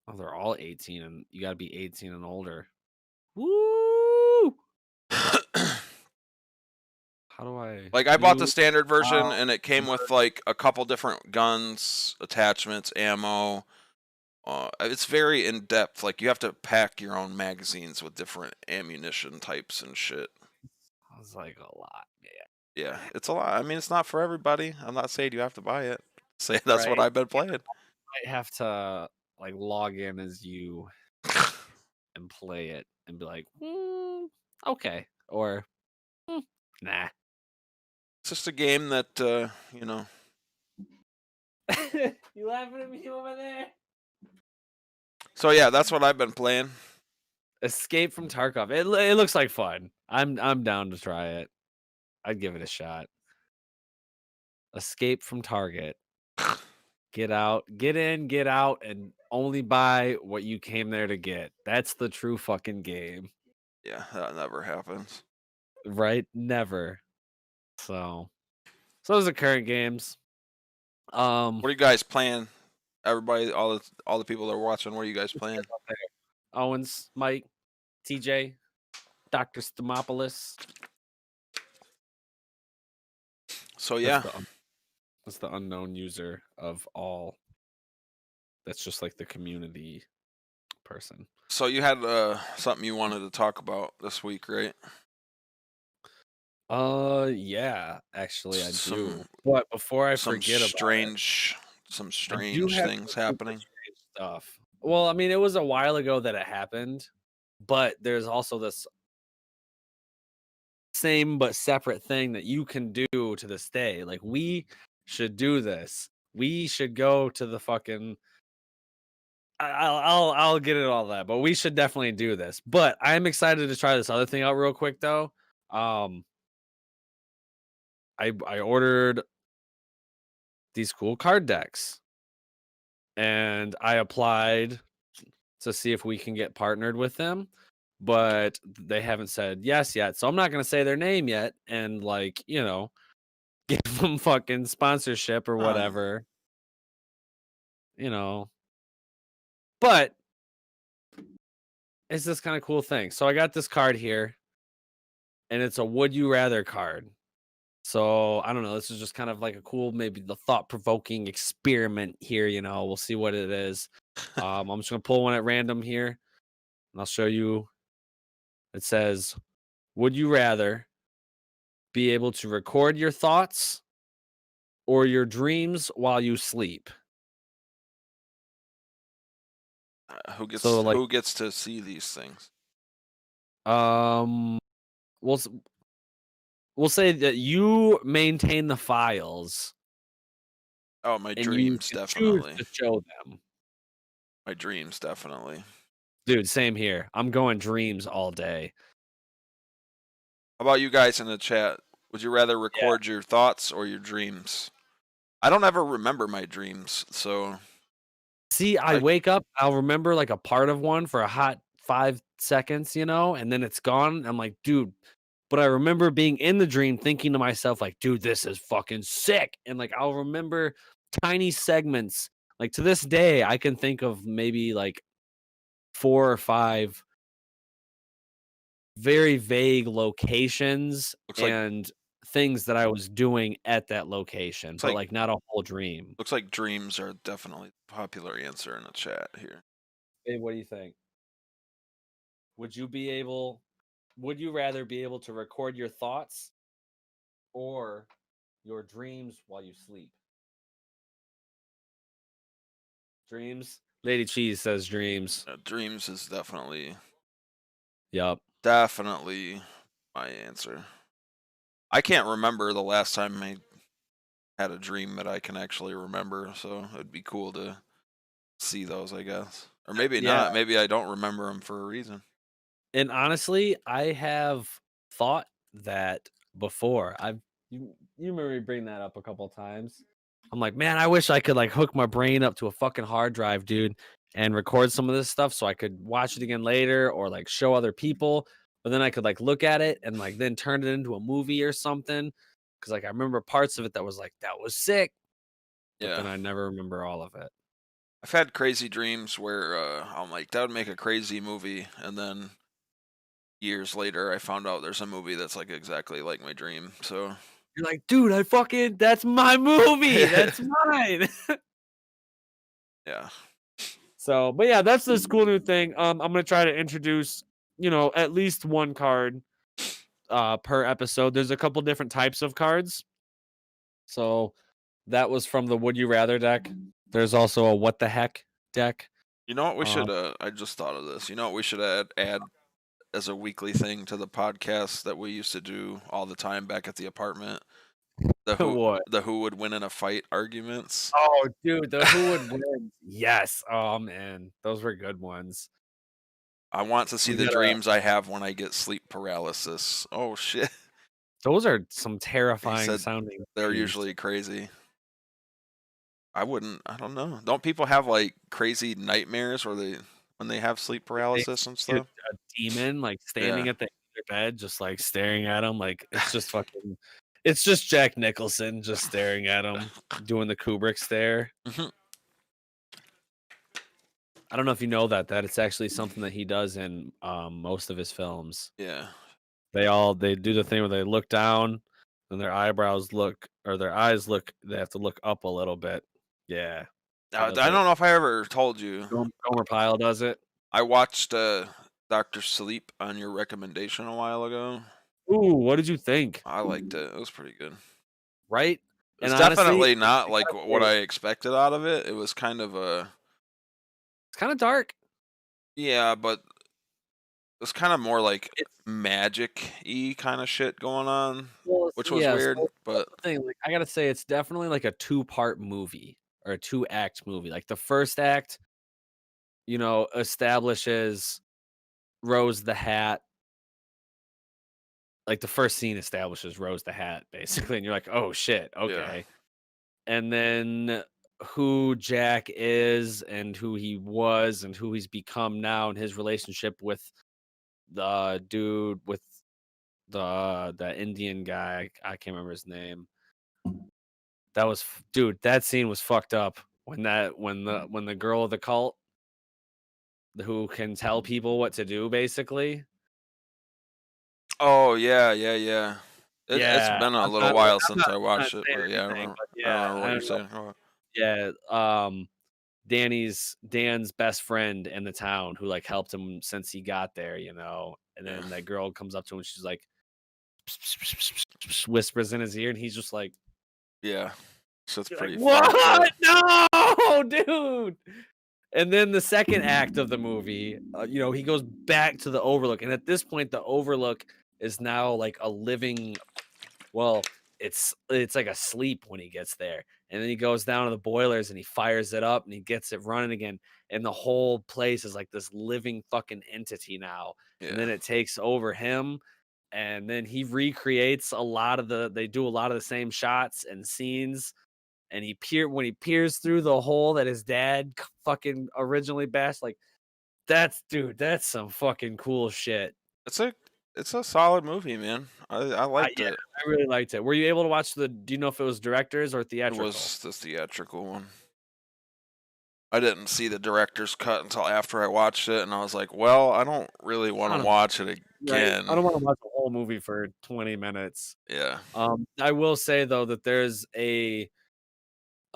S1: Oh, they're all 18, and you got to be 18 and older. Woo! How do I?
S2: Like I bought the standard version, and it came with like a couple different guns, attachments, ammo. It's very in depth. Like you have to pack your own magazines with different ammunition types and shit.
S1: I was like a lot.
S2: Yeah, it's a lot. I mean, it's not for everybody. I'm not saying you have to buy it. Say that's what I've been playing.
S1: I might have to like log in as you and play it and be like, okay, or nah.
S2: It's just a game that you know.
S1: You laughing at me over there?
S2: So yeah, that's what I've been playing.
S1: Escape from Tarkov. It looks like fun. I'm down to try it. I'd give it a shot. Escape from Target. Get out, get in, get out, and only buy what you came there to get. That's the true fucking game.
S2: Yeah, that never happens.
S1: Right? Never. So those are current games.
S2: What are you guys playing? Everybody, all the people that are watching, what are you guys playing?
S1: Owens, Mike, TJ, Dr. Stomopoulos.
S2: So yeah.
S1: That's the unknown user of all. That's just like the community person.
S2: So you had something you wanted to talk about this week, right?
S1: Yeah, actually I do. But before I forget about
S2: some strange things happening.
S1: Strange stuff. Well, I mean, it was a while ago that it happened, but there's also this same but separate thing that you can do to this day. Like we should do this. We should go to the fucking I'll get into all that, but we should definitely do this. But I'm excited to try this other thing out real quick though. I ordered these cool card decks, and I applied to see if we can get partnered with them, but they haven't said yes yet. So I'm not gonna say their name yet, and like give them fucking sponsorship or whatever, But it's this kind of cool thing. So I got this card here, and it's a would you rather card. So I don't know. This is just kind of like a cool, maybe the thought-provoking experiment here. We'll see what it is. I'm just gonna pull one at random here, and I'll show you. It says, "Would you rather be able to record your thoughts or your dreams while you sleep?"
S2: Who gets to see these things?
S1: We'll say that you maintain the files.
S2: Oh, my dreams definitely.
S1: To show them.
S2: My dreams definitely.
S1: Dude, same here. I'm going dreams all day.
S2: How about you guys in the chat? Would you rather record your thoughts or your dreams? I don't ever remember my dreams, so.
S1: See, I wake up, I'll remember like a part of one for a hot 5 seconds, and then it's gone. I'm like, dude, but I remember being in the dream thinking to myself, like, dude, this is fucking sick. And like, I'll remember tiny segments. Like to this day, I can think of maybe like 4 or 5 very vague locations and things that I was doing at that location,
S2: It's
S1: but,
S2: like
S1: like, not a whole dream.
S2: looks like dreams are definitely the popular answer in the chat here.
S1: Hey, what do you think? Would you be able would you rather be able to record your thoughts or your dreams while you sleep? Dreams? Lady Cheese says dreams.
S2: Dreams is
S1: Yup.
S2: definitely my answer. I can't remember the last time I had a dream that I can actually remember, so it'd be cool to see those, I guess. Or maybe
S1: Yeah,
S2: not. Maybe I don't remember them for a reason.
S1: and honestly, I have thought that before. You remember me bringing that up a couple times. I'm like, man, I wish I could like hook my brain up to a fucking hard drive, dude, and record some of this stuff so I could watch it again later or like show other people. But then I could like look at it and like then turn it into a movie or something. Cause like I remember parts of it that was like, that was sick. But
S2: Yeah.
S1: then I never remember all of it.
S2: I've had crazy dreams where I'm like, that would make a crazy movie. And then years later, I found out there's a movie that's like exactly like my dream. So,
S1: You're like, dude, that's my movie. That's mine.
S2: yeah.
S1: So, but yeah, that's this cool new thing. I'm gonna try to introduce, at least one card per episode. There's a couple different types of cards. So that was from the Would You Rather deck. There's also a What the Heck deck.
S2: You know what we
S1: Um,
S2: should, I just thought of this. You know what we should add as a weekly thing to the podcast that we used to do all the time back at the apartment?
S1: what?
S2: The who would win in a fight arguments.
S1: Oh, dude, the Who Would Win? Yes. Oh man, those were good ones.
S2: I want to see
S1: We
S2: the
S1: gotta.
S2: dreams I have when I get sleep paralysis. Oh shit.
S1: Those are some
S2: He
S1: terrifying
S2: said
S1: sounding
S2: they're
S1: dreams.
S2: usually crazy. I don't know. Don't people have like crazy nightmares when they have sleep
S1: They
S2: paralysis and
S1: see a
S2: stuff?
S1: demon like standing
S2: Yeah.
S1: at the end of their bed, just like staring at them. Like it's just fucking. It's just Jack Nicholson just staring at him, doing the Kubrick stare.
S2: Mhm.
S1: I don't know if you know that it's actually something that he does in most of his films.
S2: Yeah.
S1: They do the thing where they look down and their eyebrows look or their eyes look. They have to look up a little bit. Yeah, he
S2: I
S1: does
S2: don't
S1: it.
S2: know if I ever told you.
S1: Gomer Pyle does it.
S2: I watched Doctor Sleep on your recommendation a while ago.
S1: Ooh, what did you think?
S2: I liked it. It was pretty good.
S1: Right?
S2: It's
S1: And honestly,
S2: definitely not
S1: I
S2: like
S1: gotta
S2: what
S1: say,
S2: I expected out of it. It was kind of a
S1: it's kind of dark.
S2: yeah, but it's kind of more like
S1: It's
S2: magic-y kind of shit going on,
S1: well,
S2: which was
S1: yeah.
S2: weird,
S1: So that's
S2: but
S1: the thing. Like, I gotta say, it's definitely like a two-part movie or a two-act movie. Like the first act, establishes Rose the Hat. Like the first scene establishes Rose the Hat, basically, and you're like, oh shit,
S2: yeah.
S1: okay. And then who Jack is and who he was and who he's become now and his relationship with the dude with the Indian guy. I can't remember his name. That was dude, that scene was fucked up when the girl of the cult who can tell people what to do basically.
S2: Oh, yeah, yeah, yeah. It's
S1: Yeah,
S2: been a
S1: I'm
S2: little
S1: not like
S2: while
S1: I'm
S2: since
S1: not
S2: I
S1: I'm not
S2: watched it,
S1: saying
S2: but yeah,
S1: anything, but
S2: I
S1: yeah,
S2: remember
S1: I
S2: what you're
S1: don't know.
S2: saying. Oh,
S1: Yeah, Dan's best friend in the town who like helped him since he got there, and
S2: yeah.
S1: then that girl comes up to him and she's like whispers in his ear and he's just like,
S2: Yeah. So it's
S1: you're like,
S2: pretty fucked
S1: what?
S2: up.
S1: No, dude. And then the second act of the movie, he goes back to the Overlook, and at this point, the Overlook is now like a living. Well, it's like asleep when he gets there, and then he goes down to the boilers and he fires it up and he gets it running again, and the whole place is like this living fucking entity now. And
S2: Yeah.
S1: then it takes over him, and then he recreates a lot of the. They do a lot of the same shots and scenes and when he peers through the hole that his dad fucking originally bashed, like that's some fucking cool shit.
S2: It's a it's a solid movie, man. I liked
S1: Yeah,
S2: it.
S1: I really liked it. Were you able to watch do you know if it was directors or
S2: It
S1: theatrical?
S2: was the theatrical one. I didn't see the director's cut until after I watched it, and I was like, "Well, I don't really want
S1: I
S2: to
S1: don't
S2: watch it
S1: right. I
S2: again."
S1: don't want to watch a whole whole movie for 20 minutes.
S2: Yeah.
S1: I will say though that there's a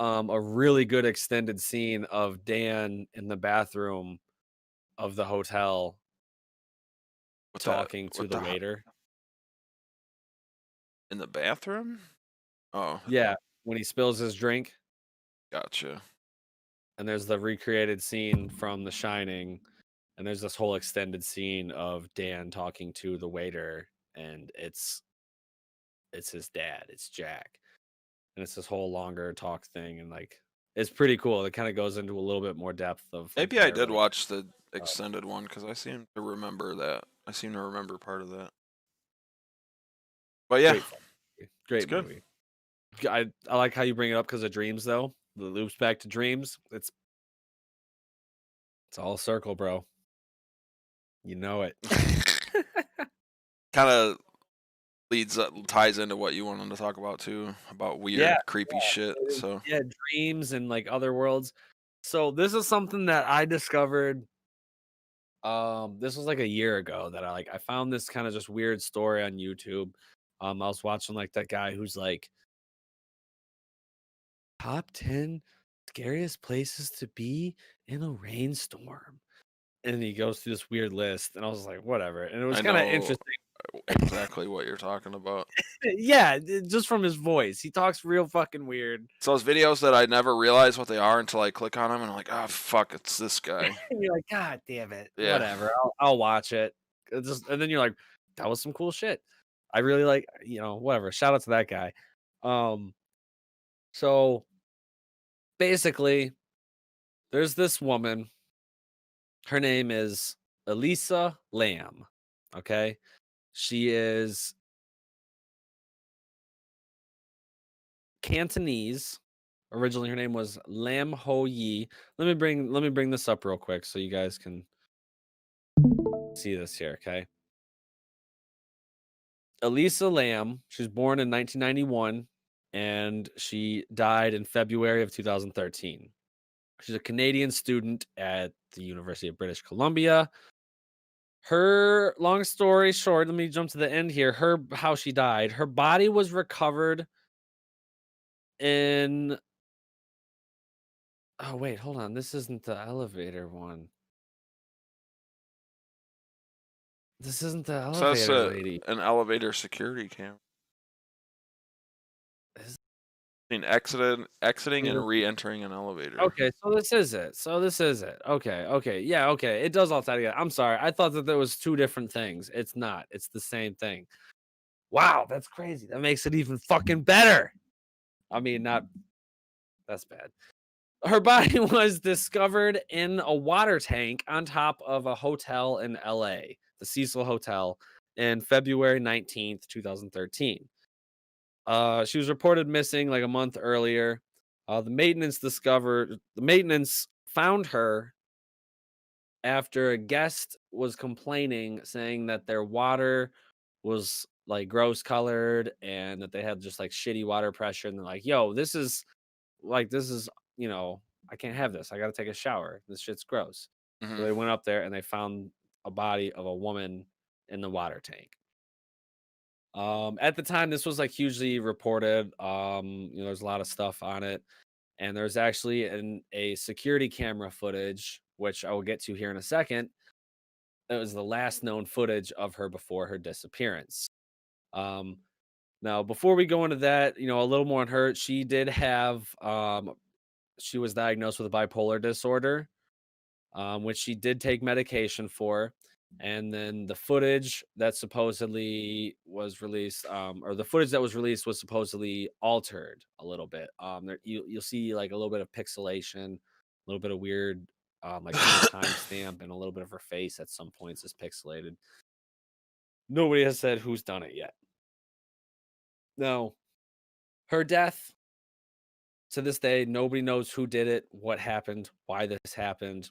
S1: really good extended scene of Dan in the bathroom of the hotel
S2: With that
S1: talking to
S2: with
S1: the
S2: the
S1: waiter.
S2: in the bathroom? Oh,
S1: Yeah, when he spills his drink,
S2: gotcha.
S1: and there's the recreated scene from The Shining, and there's this whole extended scene of Dan talking to the waiter, and it's his dad, it's Jack, and it's this whole longer talk thing, and like it's pretty cool. It kind of goes into a little bit more depth of like
S2: Maybe I
S1: their
S2: did
S1: relationship.
S2: watch the extended one because I seem to remember that. I seem to remember part of that. But yeah,
S1: Great fun,
S2: it's
S1: great
S2: good.
S1: movie. I like how you bring it up because of dreams, though. The loops back to dreams. It's all circle, bro. You know it.
S2: Kind of ties into what you wanted to talk about too, about
S1: Yeah,
S2: weird, creepy shit.
S1: it is,
S2: So
S1: yeah, dreams and like other worlds. So this is something that I discovered. This was like a year ago that I found this kind of just weird story on YouTube. I was watching like that guy who's like top 10 scariest places to be in a rainstorm. And he goes through this weird list, and I was like, whatever. And it was
S2: I
S1: kind of
S2: know
S1: interesting.
S2: exactly what you're talking about.
S1: Yeah, just from his voice. He talks real fucking weird.
S2: It's those videos that I never realize what they are until I click on them and I'm like, oh fuck, it's this guy.
S1: And you're like, God damn it.
S2: Yeah.
S1: Whatever. I'll watch it. And then you're like, that was some cool shit. I really like, whatever. Shout out to that guy. Um, so basically, there's this woman. Her name is Elisa Lamb. Okay. She is Cantonese. Originally, her name was Lam Ho Yi. Let me bring this up real quick so you guys can see this here. Okay. Elisa Lamb, she was born in 1991 and she died in February of 2013. She's a Canadian student at the University of British Columbia. Her long story short, let me jump to the end here. How she died. Her body was recovered in Oh wait, hold on. This isn't the elevator one. This isn't the
S2: So that's
S1: elevator lady.
S2: an elevator security cam.
S1: Is
S2: I mean, exiting and re-entering an elevator.
S1: Okay, so this is it. Okay. Yeah, okay. It does all tie together. I'm sorry. I thought that there was two different things. It's not. It's the same thing. Wow, that's crazy. That makes it even fucking better. I mean, not that's bad. Her body was discovered in a water tank on top of a hotel in LA, the Cecil Hotel, in February 19th, 2013. She was reported missing like a month earlier. The maintenance found her after a guest was complaining, saying that their water was like gross colored and that they had just like shitty water pressure. And they're like, yo, this is, I can't have this. I got to take a shower. This shit's gross. So
S2: Hmm.
S1: they went up there and they found a body of a woman in the water tank. At the time, this was like hugely reported. There's a lot of stuff on it, and there's actually a security camera footage, which I will get to here in a second. It was the last known footage of her before her disappearance. Um, Now, before we go into that, a little more on her. She did have, she was diagnosed with a bipolar disorder, which she did take medication for. And then the footage that supposedly was released, or the footage that was released was supposedly altered a little bit. You'll see like a little bit of pixelation, a little bit of weird, like from the timestamp, and a little bit of her face at some points is pixelated. Nobody has said who's done it yet. No, her death to this day, nobody knows who did it, what happened, why this happened.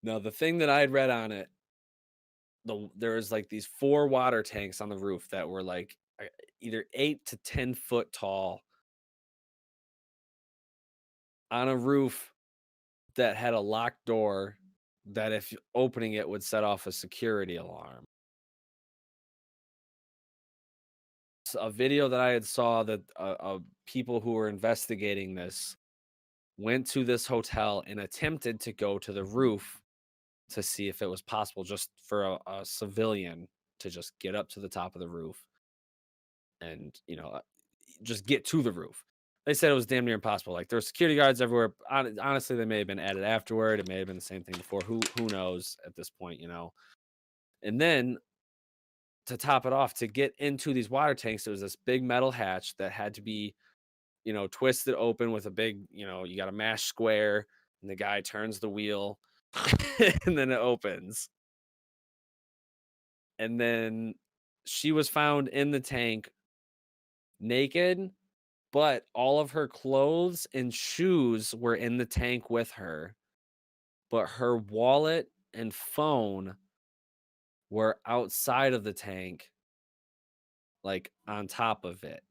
S1: Now, the thing that I had read on it, there was like these four water tanks on the roof that were like either 8 to 10 foot tall on a roof that had a locked door that if opening it would set off a security alarm. a video that I had saw that people who were investigating this went to this hotel and attempted to go to the roof to see if it was possible just for a civilian to just get up to the top of the roof and just get to the roof. They said it was damn near impossible. Like there's security guards everywhere. Honestly, they may have been added afterward. It may have been the same thing before. Who knows at this point, And then to top it off, to get into these water tanks, there was this big metal hatch that had to be, twisted open with a big, you got a mash square, and the guy turns the wheel, and then it opens. And then she was found in the tank naked, but all of her clothes and shoes were in the tank with her, but her wallet and phone were outside of the tank, like on top of it.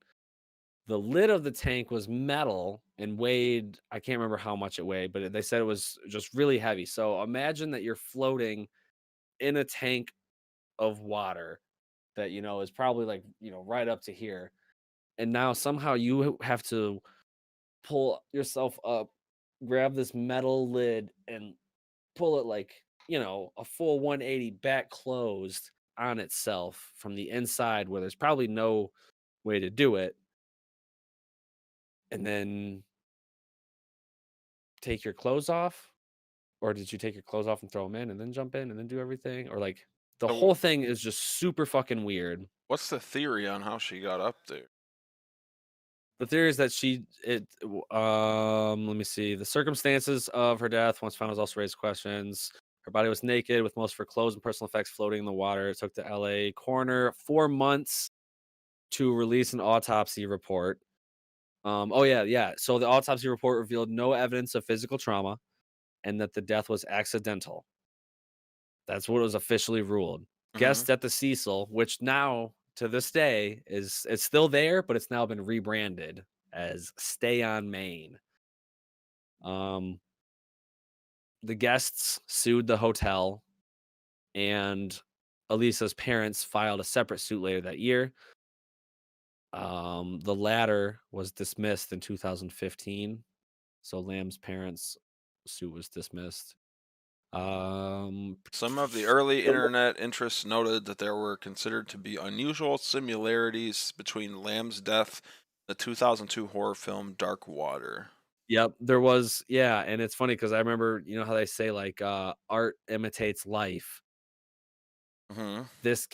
S1: The lid of the tank was metal and weighed, I can't remember how much it weighed, but they said it was just really heavy. So imagine that you're floating in a tank of water that, is probably like, right up to here. And now somehow you have to pull yourself up, grab this metal lid and pull it like, a full 180 back closed on itself from the inside where there's probably no way to do it. And then take your clothes off? Or did you take your clothes off and throw them in and then jump in and then do everything? Or like the
S2: So
S1: whole thing is just super fucking weird.
S2: what's the theory on how she got up there?
S1: The theory is that let me see. The circumstances of her death, once found, was also raised questions. Her body was naked with most of her clothes and personal effects floating in the water. It took the LA coroner 4 months to release an autopsy report. Oh yeah. So the autopsy report revealed no evidence of physical trauma and that the death was accidental. That's what was officially ruled.
S2: Mm-hmm.
S1: Guests at the Cecil, which now to this day it's still there, but it's now been rebranded as Stay on Main. The guests sued the hotel, and Elisa's parents filed a separate suit later that year. The latter was dismissed in 2015. So Lamb's parents' suit was dismissed.
S2: Some of the early internet interests noted that there were considered to be unusual similarities between Lamb's death and the 2002 horror film Dark Water.
S1: Yep, there was, yeah, and it's funny because I remember, how they say like art imitates life.
S2: Mm-hmm.
S1: This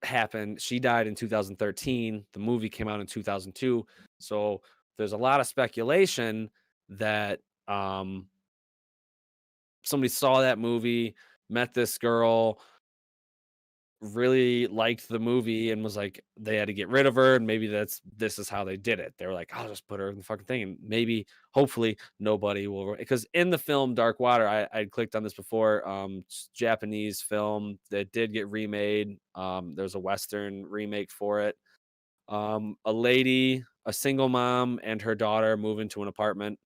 S1: happened. She died in 2013. The movie came out in 2002. So there's a lot of speculation that somebody saw that movie, met this girl, really liked the movie, and was like, they had to get rid of her. And maybe this is how they did it. They were like, I'll just put her in the fucking thing. And maybe, hopefully, nobody will. Because in the film Dark Water, I clicked on this before. Japanese film that did get remade. There's a Western remake for it. A lady, a single mom, and her daughter move into an apartment,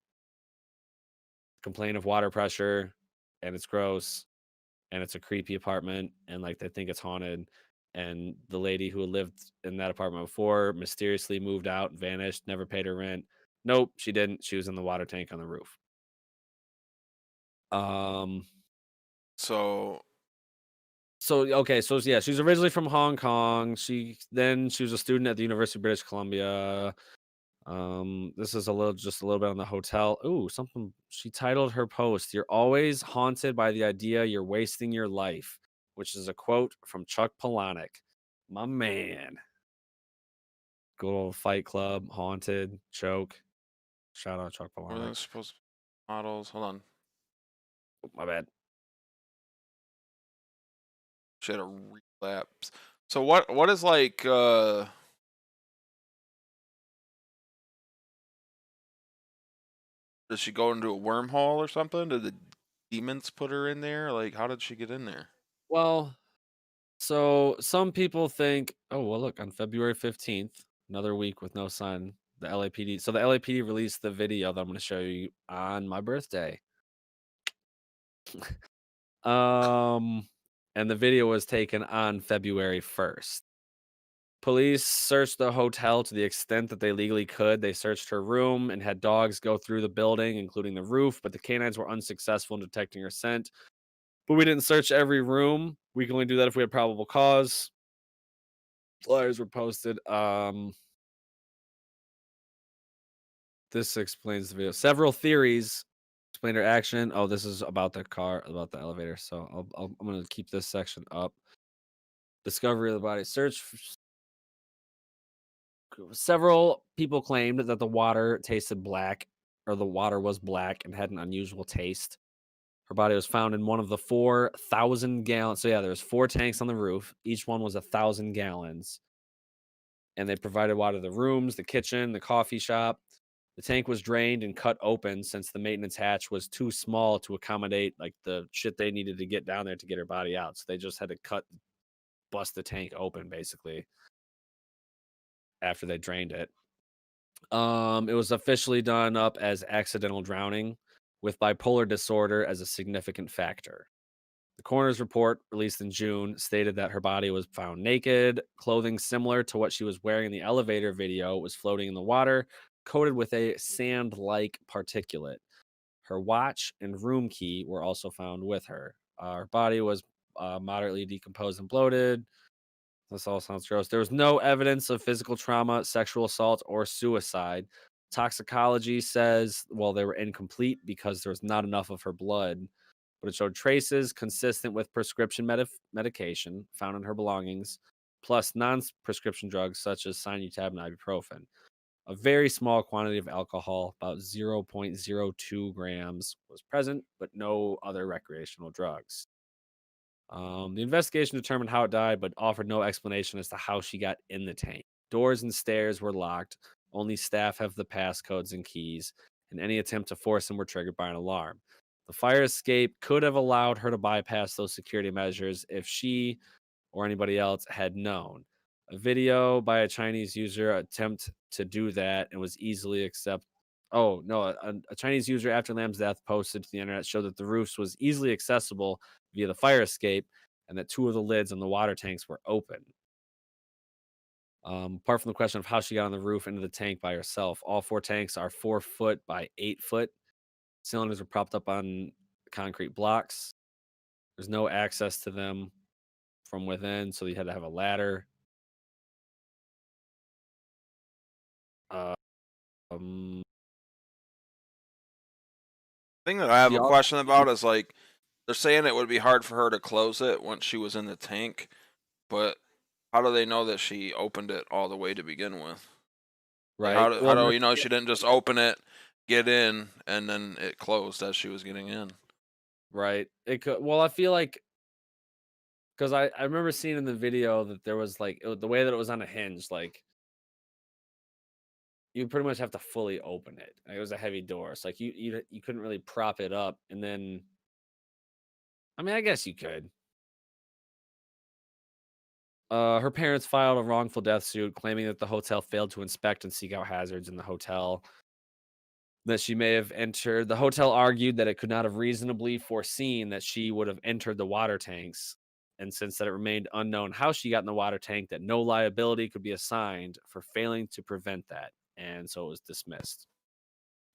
S1: complain of water pressure, and it's gross, and it's a creepy apartment, and like they think it's haunted. And the lady who lived in that apartment before mysteriously moved out, vanished, never paid her rent. Nope, she didn't. She was in the water tank on the roof.
S2: So
S1: So okay, so yeah, she's originally from Hong Kong. She was a student at the University of British Columbia. This is just a little bit on the hotel. Ooh, something she titled her post, "You're always haunted by the idea you're wasting your life," which is a quote from Chuck Palahniuk. My man. Good old Fight Club, Haunted, Choke. Shout out Chuck
S2: what are
S1: Palahniuk.
S2: those supposed models? Hold on.
S1: Oh, my bad.
S2: She had a relapse. So what is like does she go into a wormhole or something? Did the demons put her in there? Like how did she get in there?
S1: Well, so some people think, oh well, look, on February 15th, another week with no sun, the LAPD. So the LAPD released the video that I'm going to show you on my birthday. And the video was taken on February 1st. Police searched the hotel to the extent that they legally could. They searched her room and had dogs go through the building, including the roof, but the canines were unsuccessful in detecting her scent. But we didn't search every room. We can only do that if we had probable cause. Flyers were posted. This explains the video. Several theories explain her action. Oh, this is about the car, about the elevator. So I'm going to keep this section up. Discovery of the body. Several people claimed that the water tasted black, or the water was black and had an unusual taste. Her body was found in one of the 4,000 gallons. So yeah, there was 4 tanks on the roof. Each one was 1,000 gallons. And they provided water to the rooms, the kitchen, the coffee shop. The tank was drained and cut open since the maintenance hatch was too small to accommodate like the shit they needed to get down there to get her body out. So they just had to bust the tank open basically after they drained it. It was officially done up as accidental drowning with bipolar disorder as a significant factor. The coroner's report, released in June, stated that her body was found naked. Clothing similar to what she was wearing in the elevator video was floating in the water, coated with a sand like particulate. Her watch and room key were also found with her. Her body was moderately decomposed and bloated. This all sounds gross. There was no evidence of physical trauma, sexual assault, or suicide. Toxicology says, well, they were incomplete because there was not enough of her blood, but it showed traces consistent with prescription medication found in her belongings, plus non prescription drugs such as Sinutab and ibuprofen. A very small quantity of alcohol, about 0.02 grams, was present, but no other recreational drugs. The investigation determined how it died, but offered no explanation as to how she got in the tank. Doors and stairs were locked. Only staff have the passcodes and keys, and any attempt to force them were triggered by an alarm. The fire escape could have allowed her to bypass those security measures if she or anybody else had known. A video by a Chinese user attempt to do that and was easily accepted. Oh no, a Chinese user after Lamb's death posted to the internet showed that the roofs was easily accessible via the fire escape and that 2 of the lids on the water tanks were open. Apart from the question of how she got on the roof into the tank by herself, all 4 tanks are 4 foot by 8 foot. Cylinders were propped up on concrete blocks. There's no access to them from within, so you had to have a ladder. Um,
S2: Thing that I have
S1: she
S2: a
S1: also,
S2: question about is like they're saying it would be hard for her to close it once she was in the tank, but how do they know that she opened it all the way to begin with? Like
S1: right?
S2: how
S1: Well,
S2: do you know she didn't just open it, get in, and then it closed as she was getting in?
S1: right. It could. Well, I feel like because I remember seeing in the video that there was like the way that it was on a hinge, like you pretty much have to fully open it. Like, it was a heavy door, so like you couldn't really prop it up, and then I mean I guess you could. Her parents filed a wrongful death suit claiming that the hotel failed to inspect and seek out hazards in the hotel that she may have entered. The hotel argued that it could not have reasonably foreseen that she would have entered the water tanks. And since that it remained unknown how she got in the water tank, that no liability could be assigned for failing to prevent that. And so it was dismissed.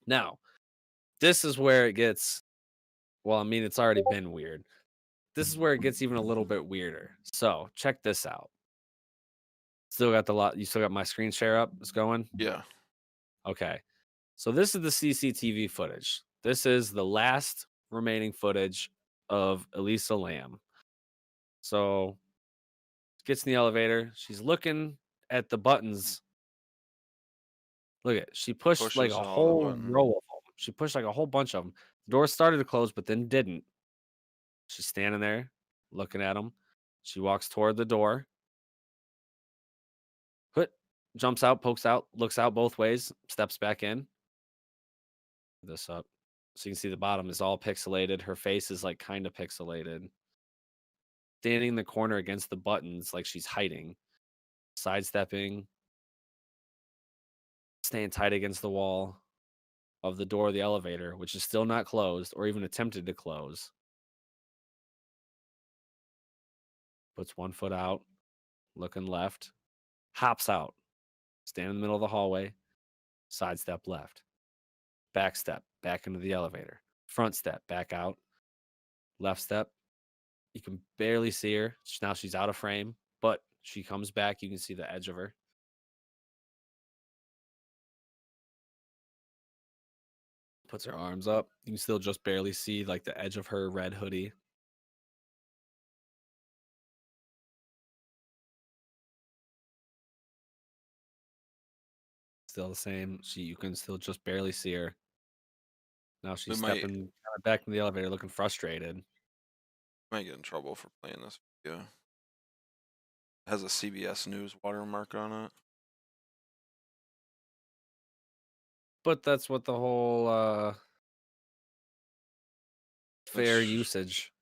S1: Now, this is where it gets, well, I mean, it's already been weird. This is where it gets even a little bit weirder. So check this out. Still got you still got my screen share up? It's going?
S2: Yeah.
S1: Okay. So this is the CCTV footage. This is the last remaining footage of Elisa Lamb. So gets in the elevator. She's looking at the buttons. Look at she pushed like
S2: Pushes
S1: a
S2: all the
S1: whole
S2: button.
S1: row of them. She pushed like a whole bunch of them. The door started to close, but then didn't. She's standing there looking at them. She walks toward the door. Put jumps out, pokes out, looks out both ways, steps back in. This up. So you can see the bottom is all pixelated. Her face is like kind of pixelated. Standing in the corner against the buttons like she's hiding. Sidestepping. Staying tight against the wall of the door of the elevator, which is still not closed or even attempted to close. Puts 1 foot out, looking left. hops out, stand in the middle of the hallway, sidestep left, back step, back into the elevator, front step, back out, left step. You can barely see her. Now she's out of frame, but she comes back. You can see the edge of her. Puts her arms up. You can still just barely see like the edge of her red hoodie. Still the same. You can still just barely see her. Now she's stepping kinda back in the elevator looking frustrated.
S2: Might get in trouble for playing this video. It has a CBS News watermark on it.
S1: But that's what the whole fair usage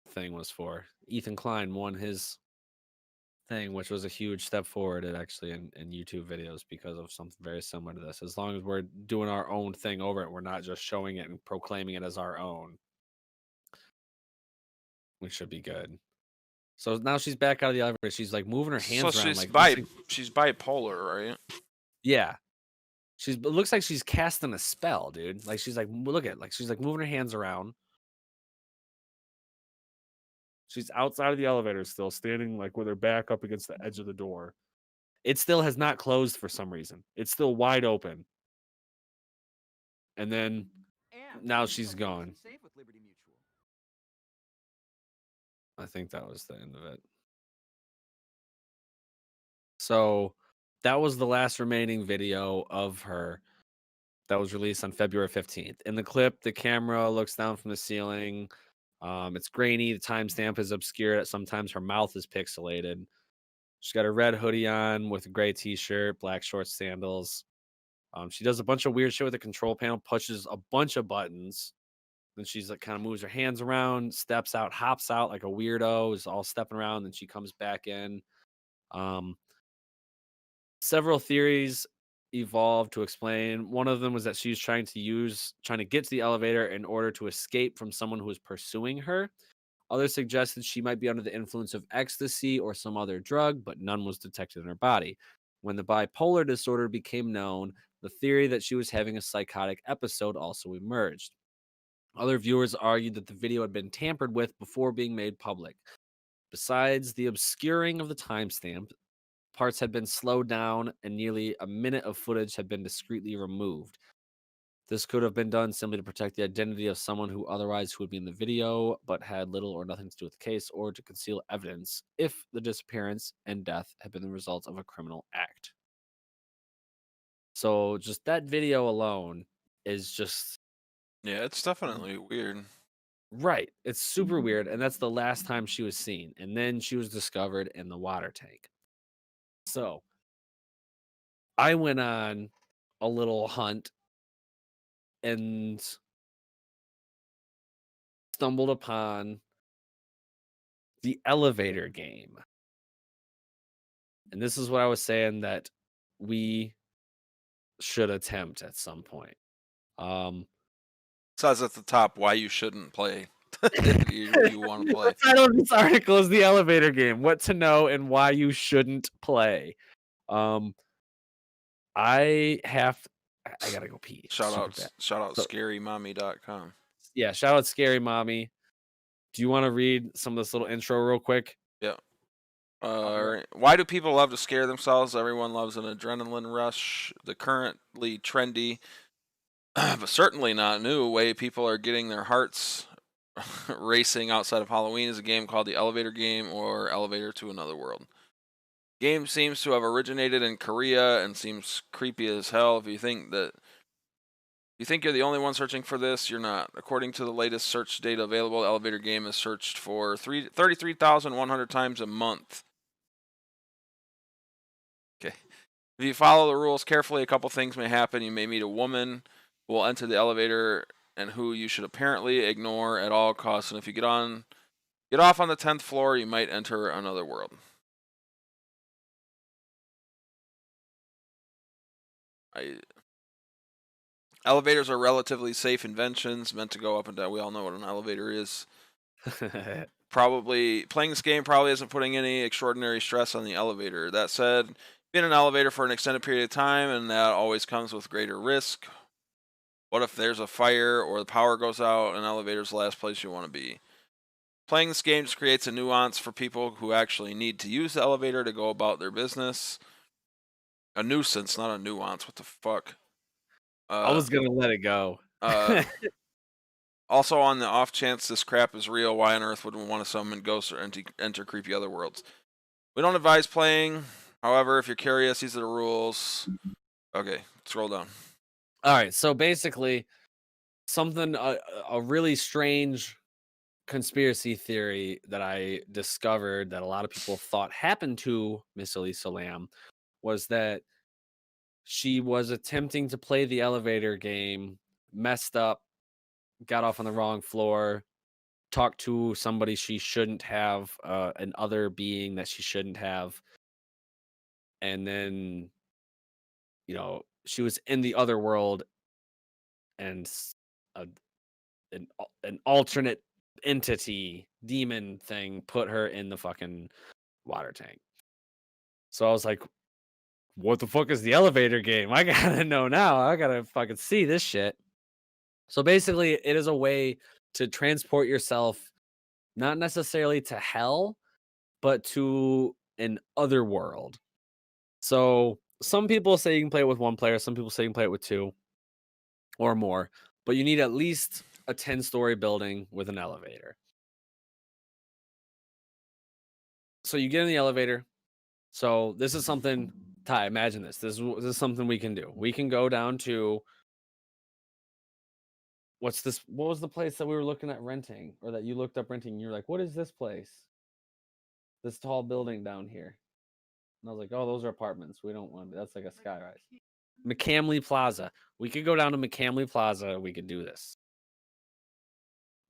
S1: thing was for. Ethan Klein won his thing, which was a huge step forward actually in YouTube videos because of something very similar to this. As long as we're doing our own thing over it, we're not just showing it and proclaiming it as our own, we should be good. So now she's back out of the elevator. She's like moving her hands
S2: So
S1: around.
S2: she's bipolar, right?
S1: Yeah. It looks like she's casting a spell, dude. Like she's like, look at, like she's like moving her hands around. She's outside of the elevator still, standing like with her back up against the edge of the door. It still has not closed for some reason. It's still wide open. And then now she's gone. I think that was the end of it. So that was the last remaining video of her that was released on February 15th. In the clip, the camera looks down from the ceiling. It's grainy. The timestamp is obscured. Sometimes her mouth is pixelated. She's got a red hoodie on with a gray t-shirt, black short sandals. She does a bunch of weird shit with the control panel, pushes a bunch of buttons. Then she's like kind of moves her hands around, steps out, hops out like a weirdo, is all stepping around. Then she comes back in. Several theories evolved to explain. One of them was that she was trying to get to the elevator in order to escape from someone who was pursuing her. Others suggested she might be under the influence of ecstasy or some other drug, but none was detected in her body. When the bipolar disorder became known, the theory that she was having a psychotic episode also emerged. Other viewers argued that the video had been tampered with before being made public. Besides the obscuring of the timestamp, parts had been slowed down and nearly a minute of footage had been discreetly removed. This could have been done simply to protect the identity of someone who would be in the video, but had little or nothing to do with the case, or to conceal evidence if the disappearance and death had been the result of a criminal act. So just that video alone is just...
S2: Yeah, it's definitely weird.
S1: Right. It's super weird. And that's the last time she was seen. And then she was discovered in the water tank. So I went on a little hunt and stumbled upon the elevator game. And this is what I was saying that we should attempt at some point.
S2: Says at the top why you shouldn't play. If you want to play.
S1: The title of this article is the elevator game. What to know and why you shouldn't play. I gotta go pee.
S2: Shout out scarymommy.com.
S1: Yeah, shout out Scary Mommy. Do you want to read some of this little intro real quick?
S2: Yeah. Why do people love to scare themselves? Everyone loves an adrenaline rush. The currently trendy, but certainly not new way people are getting their hearts racing outside of Halloween is a game called the Elevator Game or Elevator to Another World. Game seems to have originated in Korea and seems creepy as hell. If you think you're the only one searching for this, you're not. According to the latest search data available, Elevator Game is searched for 33,100 times a month. Okay. If you follow the rules carefully, a couple things may happen. You may meet a woman who will enter the elevator and who you should apparently ignore at all costs. And if you get off on the 10th floor, you might enter another world. Elevators are relatively safe inventions meant to go up and down. We all know what an elevator is. Probably playing this game probably isn't putting any extraordinary stress on the elevator. That said, be in an elevator for an extended period of time, and that always comes with greater risk. What if there's a fire or the power goes out and elevator's the last place you want to be? Playing this game just creates a nuance for people who actually need to use the elevator to go about their business. A nuisance, not a nuance. What the fuck?
S1: I was gonna let it go.
S2: Uh, Also, on the off chance this crap is real, why on earth would we want to summon ghosts or enter creepy other worlds? We don't advise playing. However, if you're curious, these are the rules. Okay, scroll down.
S1: All right, so basically, something a really strange conspiracy theory that I discovered that a lot of people thought happened to Miss Elisa Lamb was that she was attempting to play the elevator game, messed up, got off on the wrong floor, talked to somebody she shouldn't have, an other being that she shouldn't have, and then she was in the other world, and a, an alternate entity demon thing put her in the fucking water tank. So I was like, what the fuck is the elevator game? I gotta know now. I gotta fucking see this shit. So basically, it is a way to transport yourself not necessarily to hell, but to an other world. So some people say you can play it with one player, some people say you can play it with two or more, but you need at least a 10-story building with an elevator. So you get in the elevator. So this is something, Ty, imagine this. This is something we can do. We can go down to what's this? What was the place that we were looking at renting, or that you looked up renting? You're like, what is this place? This tall building down here. And I was like, oh, those are apartments. We don't want. That's like a skyrise. McCamley Plaza. We could go down to McCamley Plaza. We could do this.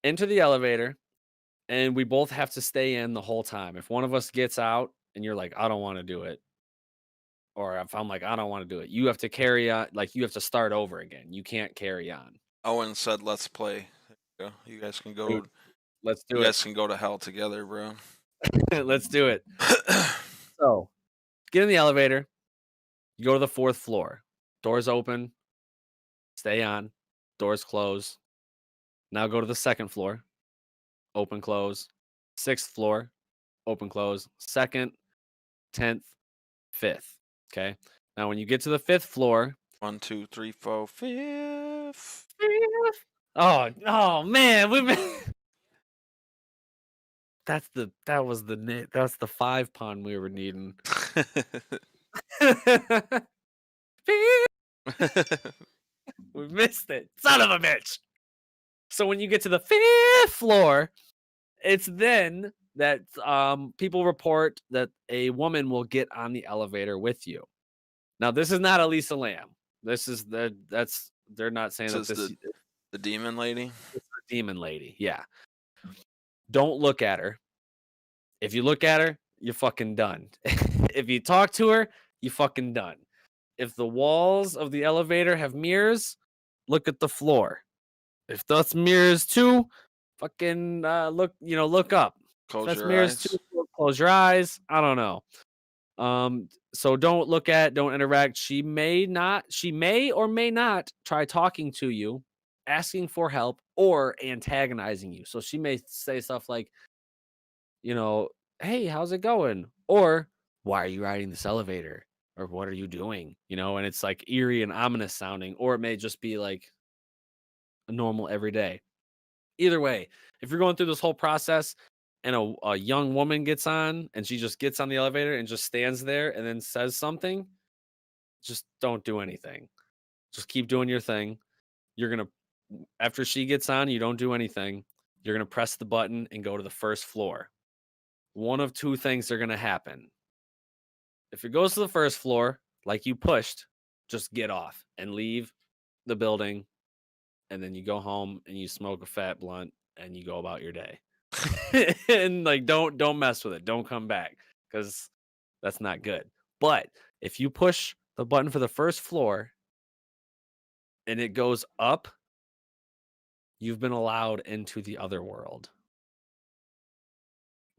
S1: Enter the elevator, and we both have to stay in the whole time. If one of us gets out and you're like, I don't want to do it, or if I'm like, I don't want to do it, you have to carry on. Like, you have to start over again. You can't carry on.
S2: Owen said, "Let's play." There you go. You guys can go.
S1: Dude, let's do
S2: You
S1: it.
S2: guys can go to hell together, bro.
S1: Let's do it. So, get in the elevator. You go to the 4th floor. Doors open. Stay on. Doors close. Now go to the 2nd floor. Open, close. 6th floor. Open, close. 2nd, 10th, 5th. Okay. Now, when you get to the 5th floor.
S2: 1, 2, 3, 4, 5th.
S1: Oh man, we've been. That's the 5 pun we were needing. We missed it. Son of a bitch. So when you get to the 5th floor, it's then that people report that a woman will get on the elevator with you. Now, this is not Elisa Lamb. This is they're not saying that this is
S2: the demon lady.
S1: It's the demon lady. Yeah. Don't look at her. If you look at her, you're fucking done. If you talk to her, you fucking done. If the walls of the elevator have mirrors, look at the floor. If that's mirrors too, fucking look up.
S2: Close your eyes.
S1: Too, close your eyes. I don't know. So don't look at, don't interact. She may or may not try talking to you, asking for help, or antagonizing you. So she may say stuff like, hey, how's it going? Or why are you riding this elevator? Or what are you doing? And it's like eerie and ominous sounding, or it may just be like a normal everyday. Either way, if you're going through this whole process and a young woman gets on and she just gets on the elevator and just stands there and then says something, just don't do anything. Just keep doing your thing. After she gets on, you don't do anything. You're going to press the button and go to the 1st floor. One of two things are going to happen. If it goes to the 1st floor, like you pushed, just get off and leave the building. And then you go home and you smoke a fat blunt and you go about your day. And like, don't mess with it. Don't come back, because that's not good. But if you push the button for the 1st floor and it goes up, you've been allowed into the other world.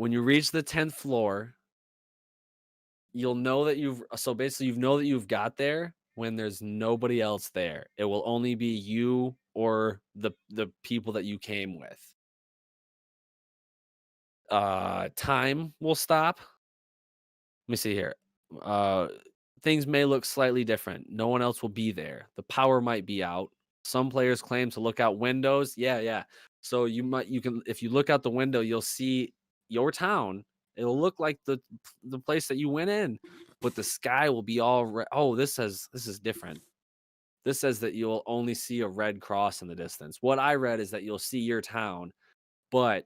S1: When you reach the 10th floor, you'll know that you know that you've got there when there's nobody else there. It will only be you or the people that you came with. Time will stop. Let me see here. Uh, Things may look slightly different. No one else will be there. The power might be out. Some players claim to look out windows. Yeah, yeah. So you can if you look out the window, you'll see your town. It'll look like the place that you went in, but the sky will be all red. Oh, this is different. This says that you'll only see a red cross in the distance. What I read is that you'll see your town, but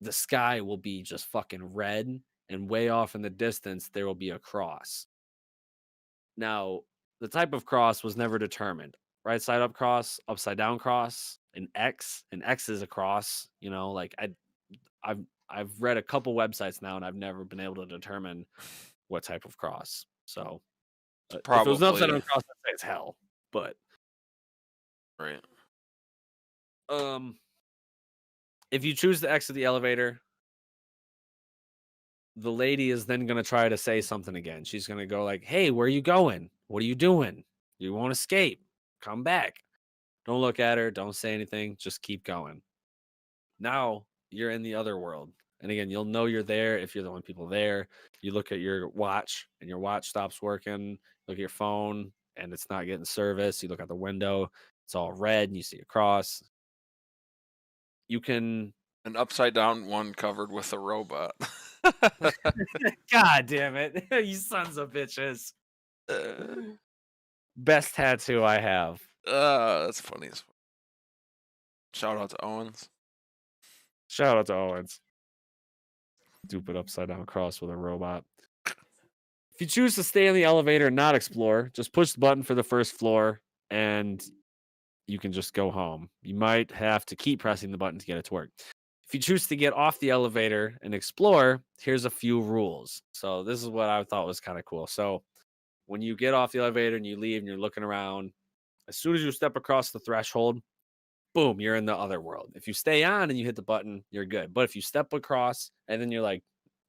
S1: the sky will be just fucking red, and way off in the distance there will be a cross. Now, the type of cross was never determined. Right side up cross, upside down cross, an X. An X is a cross. Like I've I've read a couple websites now, and I've never been able to determine what type of cross. So if it was an upside
S2: Probably
S1: down cross, I'd say it's hell. But
S2: right.
S1: um, if you choose to exit the elevator, the lady is then going to try to say something again. She's going to go like, "Hey, where are you going? What are you doing? You won't escape. Come back." Don't look at her. Don't say anything. Just keep going. Now you're in the other world. And again, you'll know you're there if you're the only people there. You look at your watch and your watch stops working. Look at your phone and it's not getting service. You look out the window, it's all red and you see a cross. You can
S2: An upside down one covered with a robot.
S1: God damn it. You sons of bitches.
S2: uh,
S1: Best tattoo I have.
S2: that's funny as fuck. Shout out to Owens.
S1: Shout out to Owens. Stupid upside down cross with a robot. If you choose to stay in the elevator and not explore, just push the button for the first floor and you can just go home. You might have to keep pressing the button to get it to work. If you choose to get off the elevator and explore, here's a few rules. So this is what I thought was kind of cool. So when you get off the elevator and you leave and you're looking around, as soon as you step across the threshold, boom, you're in the other world. If you stay on and you hit the button, you're good. But if you step across and then you're like,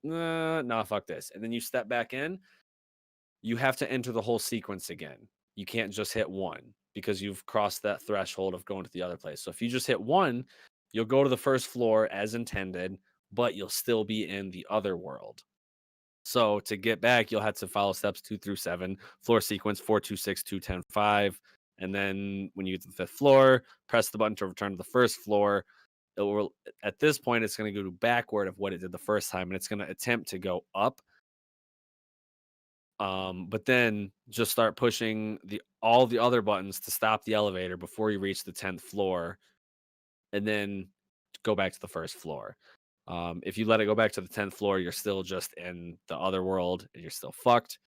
S1: nah, fuck this, and then you step back in, you have to enter the whole sequence again. You can't just hit one because you've crossed that threshold of going to the other place. So if you just hit one, you'll go to the first floor as intended, but you'll still be in the other world. So to get back, you'll have to follow steps 2 through 7, floor sequence 4, 2, 6, 2, 10, 5. And then when you get to the fifth floor, press the button to return to the first floor. It will, at this point, it's going to go backward of what it did the first time, and it's going to attempt to go up. But then just start pushing all the other buttons to stop the elevator before you reach the 10th floor, and then go back to the first floor. If you let it go back to the 10th floor, you're still just in the other world and you're still fucked.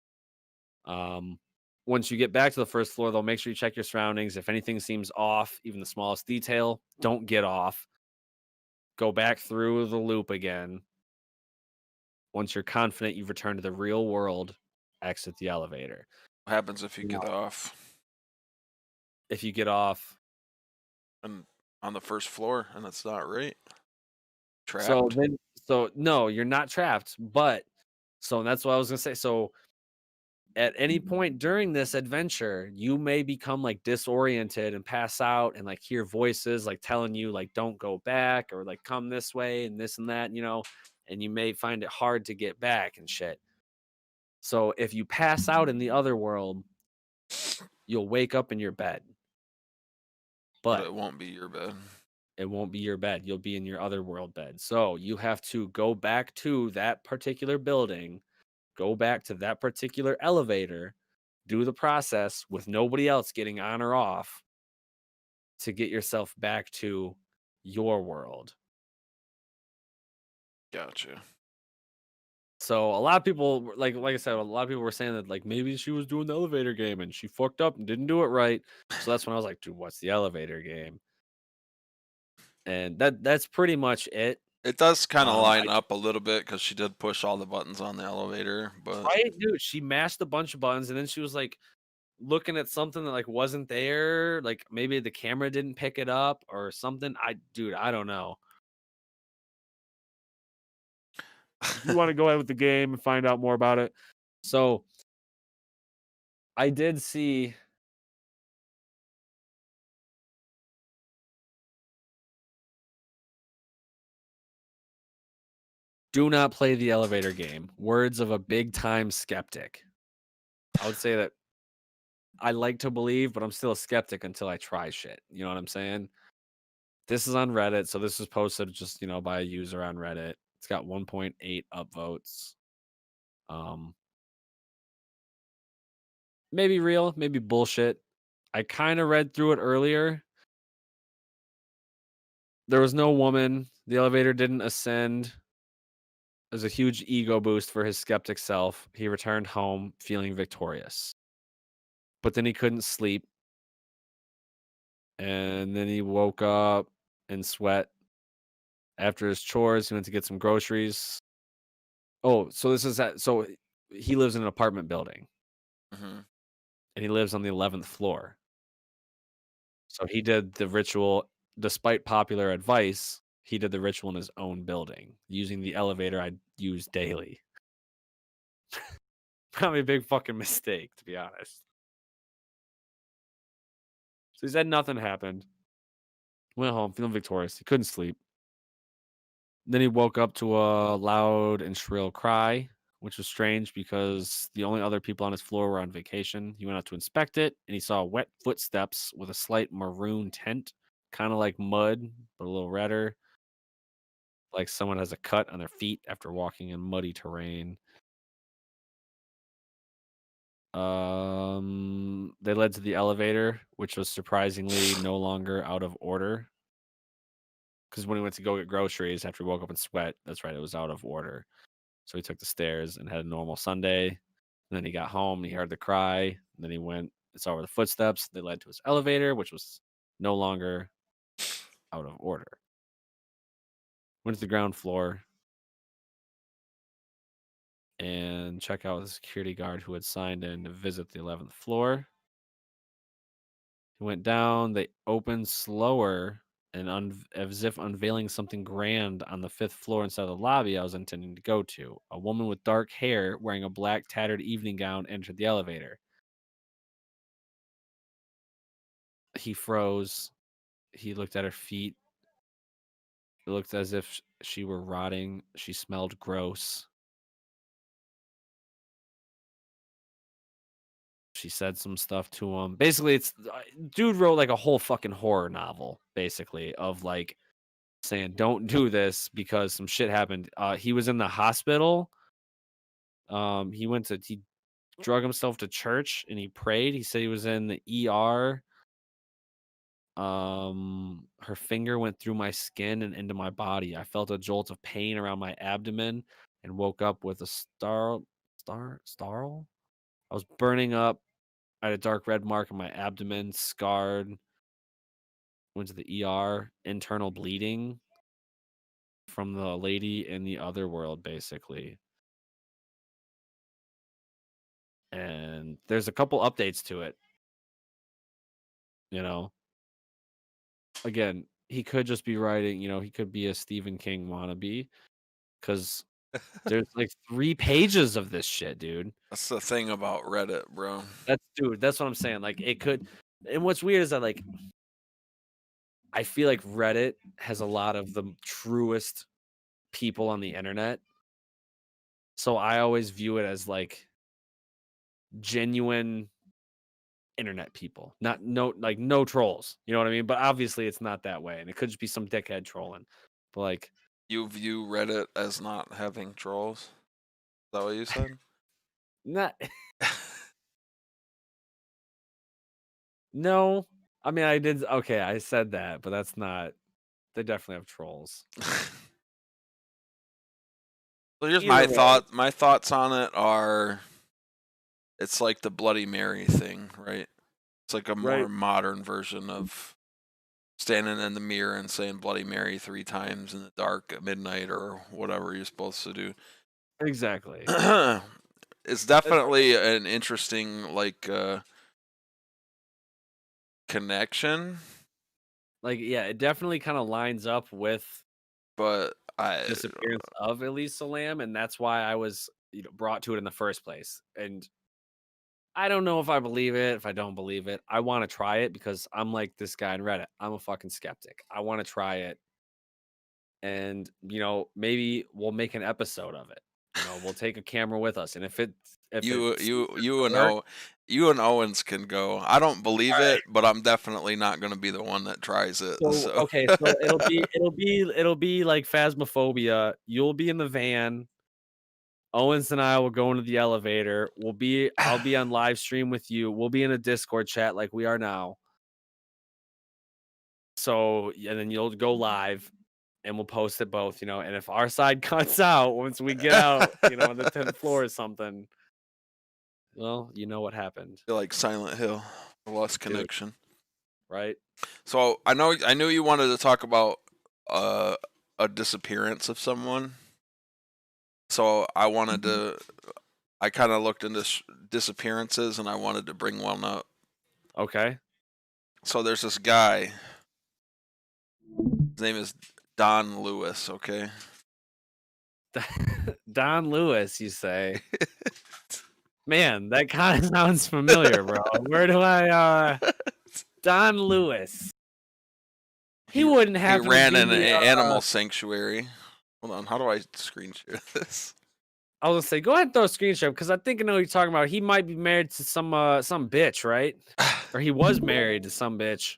S1: Once you get back to the first floor, though, make sure you check your surroundings. If anything seems off, even the smallest detail, don't get off. Go back through the loop again. Once you're confident you've returned to the real world, exit the elevator.
S2: What happens if you get off
S1: If you get off,
S2: and on the first floor and it's not right? Trapped.
S1: So no, you're not trapped. But that's what I was gonna say. So at any point during this adventure, you may become like disoriented and pass out and like hear voices like telling you like don't go back or like come this way and this and that, and you may find it hard to get back and shit. So if you pass out in the other world, you'll wake up in your bed. But
S2: it won't be your bed.
S1: It won't be your bed. You'll be in your other world bed. So you have to go back to that particular building, go back to that particular elevator, do the process with nobody else getting on or off to get yourself back to your world.
S2: Gotcha.
S1: So a lot of people, like I said, a lot of people were saying that like maybe she was doing the elevator game and she fucked up and didn't do it right. So that's when I was like, dude, what's the elevator game? And that's pretty much it.
S2: It does kind of line up a little bit because she did push all the buttons on the elevator, but
S1: right, dude, she mashed a bunch of buttons and then she was like looking at something that like wasn't there, like maybe the camera didn't pick it up or something. I don't know. If you want to go ahead with the game and find out more about it. So I did see. Do not play the elevator game. Words of a big time skeptic. I would say that I like to believe, but I'm still a skeptic until I try shit. You know what I'm saying? This is on Reddit, so this is posted just, by a user on Reddit. It's got 1.8 upvotes. Maybe real, maybe bullshit. I kind of read through it earlier. There was no woman. The elevator didn't ascend. It was a huge ego boost for his skeptic self. He returned home feeling victorious. But then he couldn't sleep. And then he woke up in sweat. After his chores, he went to get some groceries. Oh, so this is that. So he lives in an apartment building
S2: Mhm.
S1: and he lives on the 11th floor. So he did the ritual, despite popular advice, he did the ritual in his own building using the elevator I use daily. Probably a big fucking mistake, to be honest. So he said nothing happened. Went home feeling victorious. He couldn't sleep. Then he woke up to a loud and shrill cry, which was strange because the only other people on his floor were on vacation. He went out to inspect it and he saw wet footsteps with a slight maroon tint, kind of like mud, but a little redder. Like someone has a cut on their feet after walking in muddy terrain. They led to the elevator, which was surprisingly no longer out of order. Because when he went to go get groceries after he woke up in sweat, that's right, it was out of order. So he took the stairs and had a normal Sunday. And then he got home, he heard the cry, and then he went and saw where the footsteps. They led to his elevator, which was no longer out of order. Went to the ground floor and check out the security guard who had signed in to visit the 11th floor. He went down, they opened slower and as if unveiling something grand on the 5th floor inside the lobby I was intending to go to. A woman with dark hair wearing a black tattered evening gown entered the elevator. He froze. He looked at her feet. It looked as if she were rotting. She smelled gross. She said some stuff to him. Basically, it's dude wrote like a whole fucking horror novel, basically, of like saying, "Don't do this because some shit happened." He was in the hospital. He drug himself to church and he prayed. He said he was in the ER. Her finger went through my skin and into my body. I felt a jolt of pain around my abdomen and woke up with a starl. I was burning up. I had a dark red mark on my abdomen, scarred. Went to the ER, internal bleeding from the lady in the other world, basically. And there's a couple updates to it. You know, again, he could just be writing, he could be a Stephen King wannabe because there's like 3 pages of this shit, dude.
S2: That's the thing about Reddit, bro.
S1: That's what I'm saying. Like it could, and what's weird is that like I feel like Reddit has a lot of the truest people on the internet. So I always view it as like genuine internet people, not no trolls. You know what I mean? But obviously it's not that way. And it could just be some dickhead trolling. But like
S2: You view Reddit as not having trolls? Is that what you said?
S1: not no. I mean I did okay, I said that, but that's not they definitely have trolls.
S2: So here's
S1: Either way.
S2: my thoughts on it are it's like the Bloody Mary thing, right? It's like a more
S1: Right.
S2: modern version of standing in the mirror and saying Bloody Mary 3 times in the dark at midnight or whatever you're supposed to do.
S1: Exactly.
S2: It's definitely an interesting connection,
S1: Like, yeah, it definitely kind of lines up with
S2: but
S1: disappearance of Elisa Lam, and that's why I was brought to it in the first place. And I don't know if I believe it, if I don't believe it. I want to try it because I'm like this guy in Reddit. I'm a fucking skeptic. I want to try it, and maybe we'll make an episode of it. We'll take a camera with us, and if
S2: You
S1: it
S2: you
S1: seems
S2: you
S1: to
S2: and
S1: work,
S2: you and Owens can go. I don't believe
S1: all right.
S2: it, but I'm definitely not going to be the one that tries it.
S1: So
S2: So
S1: okay, so it'll be like Phasmophobia. You'll be in the van. Owens and I will go into the elevator. I'll be on live stream with you. We'll be in a Discord chat like we are now. So, and then you'll go live and we'll post it both, and if our side cuts out once we get out, on the 10th floor or something, well, you know what happened,
S2: Feel like Silent Hill, Lost
S1: dude,
S2: Connection.
S1: right?
S2: So I knew you wanted to talk about a disappearance of someone. So I kind of looked into disappearances, and I wanted to bring one up.
S1: Okay.
S2: So there's this guy. His name is Don Lewis. Okay.
S1: Don Lewis, you say? Man, that kind of sounds familiar, bro. Where do I Don Lewis? He wouldn't have
S2: He ran
S1: to
S2: an
S1: be
S2: animal sanctuary. Hold on, how do I screen share this?
S1: I was gonna say, go ahead and throw a screenshot because I think I know what you're talking about. He might be married to some bitch, right? Or he was married to some bitch.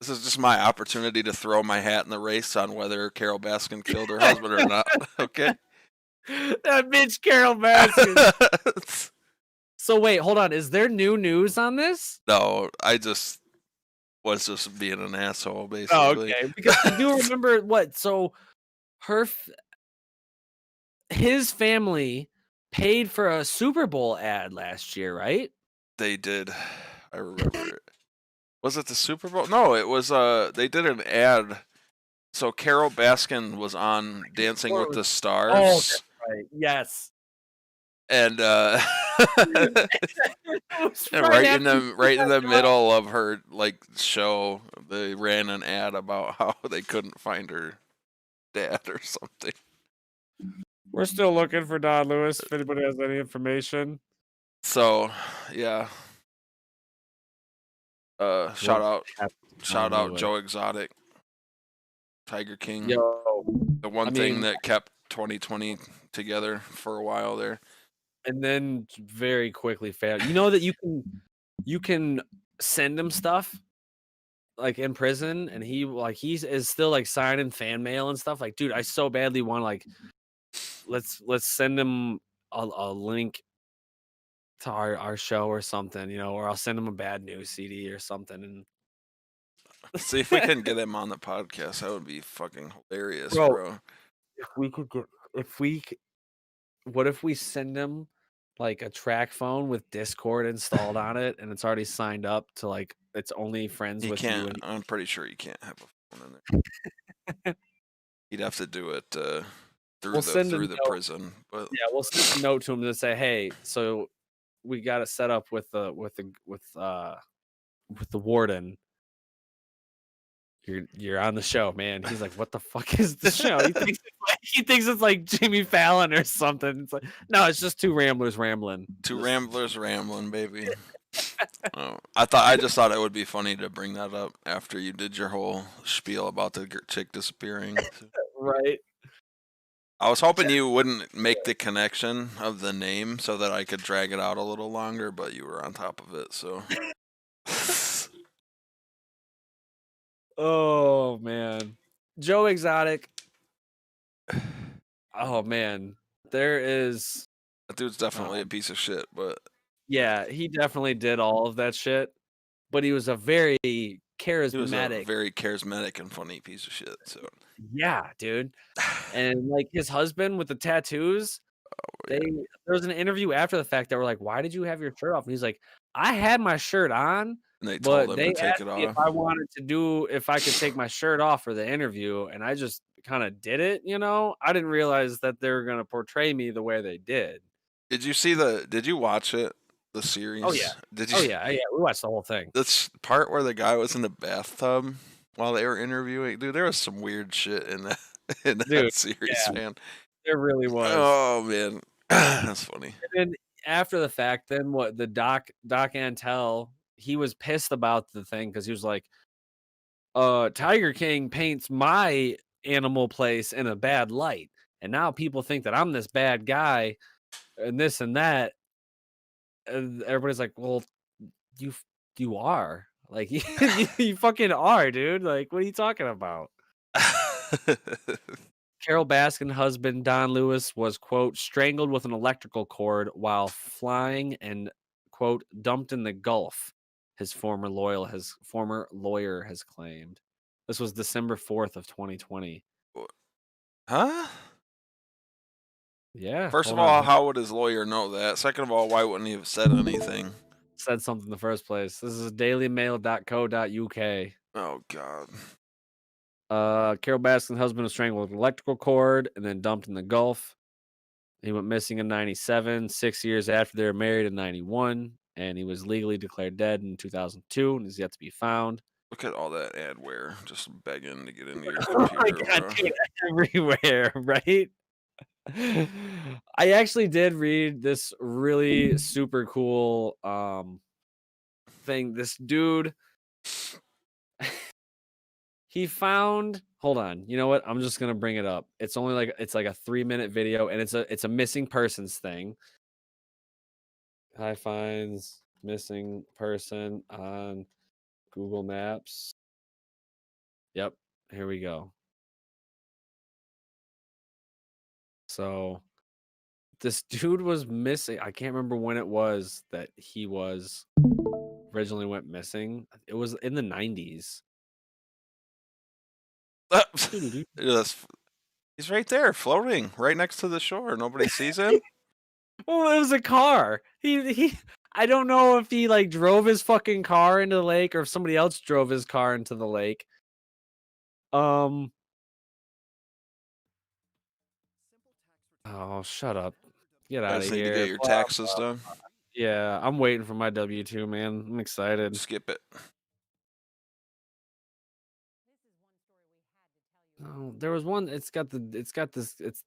S2: This is just my opportunity to throw my hat in the race on whether Carol Baskin killed her husband or not. Okay.
S1: That bitch Carol Baskin. So wait, hold on. Is there new news on this?
S2: No, I just was just being an asshole,
S1: Oh,
S2: basically.
S1: okay. Because I do remember what. So his family paid for a Super Bowl ad last year, right?
S2: They did. I remember it. Was it the Super Bowl? No, it was they did an ad. So Carol Baskin was on Dancing with the
S1: Oh,
S2: Stars.
S1: that's right. Yes.
S2: And
S1: It was
S2: and right in the middle of her show, they ran an ad about how they couldn't find her dad or something.
S1: We're still looking for Don Lewis if anybody has any information.
S2: So yeah. Shout out Joe Exotic, Tiger King.
S1: Yo,
S2: The one thing that kept 2020 together for a while there.
S1: And then very quickly failed. You know that you can send him stuff like in prison, and he is still like signing fan mail and stuff. Like, dude, I so badly want let's send him a link to our show or something, or I'll send him a bad news CD or something. And
S2: see if we can get him on the podcast. That would be fucking hilarious, bro.
S1: What if we send him like a track phone with Discord installed on it, and it's already signed up to like it's only friends with you? And
S2: I'm pretty sure you can't have a phone in there. You'd have to do it through the prison. But
S1: yeah, we'll send a note to him to say, hey, so we got it set up with the warden. You're on the show, man. He's like, what the fuck is the show? He thinks it's like Jimmy Fallon or something. It's like, no, it's just two ramblers rambling.
S2: Two ramblers rambling, baby. I just thought it would be funny to bring that up after you did your whole spiel about the chick disappearing.
S1: Right.
S2: I was hoping you wouldn't make the connection of the name so that I could drag it out a little longer, but you were on top of it, so.
S1: Oh man, Joe Exotic. Oh man, there is.
S2: That dude's definitely a piece of shit, but
S1: yeah, he definitely did all of that shit. But he was a very charismatic,
S2: he was a very charismatic and funny piece of shit. So
S1: yeah, dude. And like his husband with the tattoos, there was an interview after the fact that were like, "Why did you have your shirt off?" And he's like, "I had my shirt on."
S2: And they told him to take it off.
S1: If I could take my shirt off for the interview, and I just kind of did it, I didn't realize that they were going to portray me the way they did.
S2: Did you watch it? The
S1: Oh yeah,
S2: series. Did
S1: oh
S2: you
S1: yeah, yeah. We watched the whole thing.
S2: this part where the guy was in the bathtub while they were interviewing? Dude, there was some weird shit in that in
S1: Dude,
S2: that series,
S1: yeah,
S2: man.
S1: there really was.
S2: Oh man, that's funny.
S1: And then after the fact, then what the Doc Antel, he was pissed about the thing because he was like, Tiger King paints my animal place in a bad light. And now people think that I'm this bad guy and this and that. And everybody's like, well, you you are. Like you fucking are, dude. Like, what are you talking about? Carol Baskin husband Don Lewis was, quote, strangled with an electrical cord while flying and, quote, dumped in the Gulf, his former lawyer has claimed. This was December 4th of 2020.
S2: Huh?
S1: Yeah,
S2: First of
S1: hold on.
S2: all, how would his lawyer know that? Second of all, why wouldn't he have said anything?
S1: Said something in the first place. This is dailymail.co.uk.
S2: Oh God.
S1: Carol Baskin's husband was strangled with an electrical cord and then dumped in the Gulf. He went missing in 97, 6 years after they were married in 91, and he was legally declared dead in 2002 and is yet to be found.
S2: Look at all that adware just begging to get into your
S1: Oh my
S2: computer,
S1: god,
S2: bro.
S1: dude, everywhere, right? I actually did read this really super cool thing. This dude he found hold on, you know what? I'm just gonna bring it up. It's only like it's like a 3-minute video and it's a missing persons thing. Guy finds missing person on Google Maps. Yep, here we go. So this dude was missing. I can't remember when it was that he was originally went missing. It was in the 90s. Doo-doo-doo.
S2: He's right there, floating right next to the shore. Nobody sees him.
S1: Well, it was a car. He I don't know if he like drove his fucking car into the lake or if somebody else drove his car into the lake. Um Oh, shut up. Get
S2: You
S1: out of
S2: guys need to
S1: here.
S2: get your
S1: Blah,
S2: taxes
S1: blah.
S2: done.
S1: Yeah, I'm waiting for my W-2, man. I'm excited.
S2: Skip it.
S1: Oh, there was one. It's got this. It's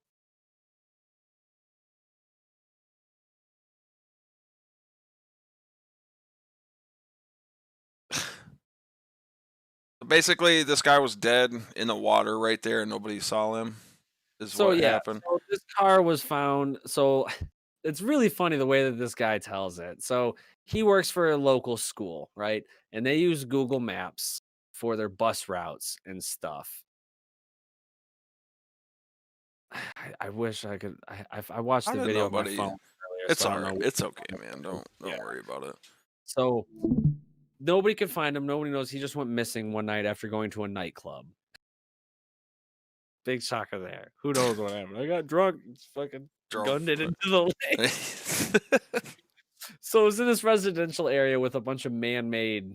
S2: Basically, this guy was dead in the water right there, and nobody saw him. Is
S1: so
S2: what
S1: yeah.
S2: happened.
S1: So this car was found. So it's really funny the way that this guy tells it. So he works for a local school, right? And they use Google Maps for their bus routes and stuff. I wish I could. I watched
S2: I
S1: the
S2: didn't
S1: video
S2: know,
S1: on my
S2: buddy.
S1: phone earlier,
S2: It's
S1: so I
S2: all
S1: don't
S2: right.
S1: know.
S2: It's okay, man. Don't
S1: Yeah.
S2: worry about it.
S1: So nobody could find him. Nobody knows. He just went missing one night after going to a nightclub. Big shocker there. Who knows what happened? I got drunk, fucking gunned it into the lake. So it was in this residential area with a bunch of man-made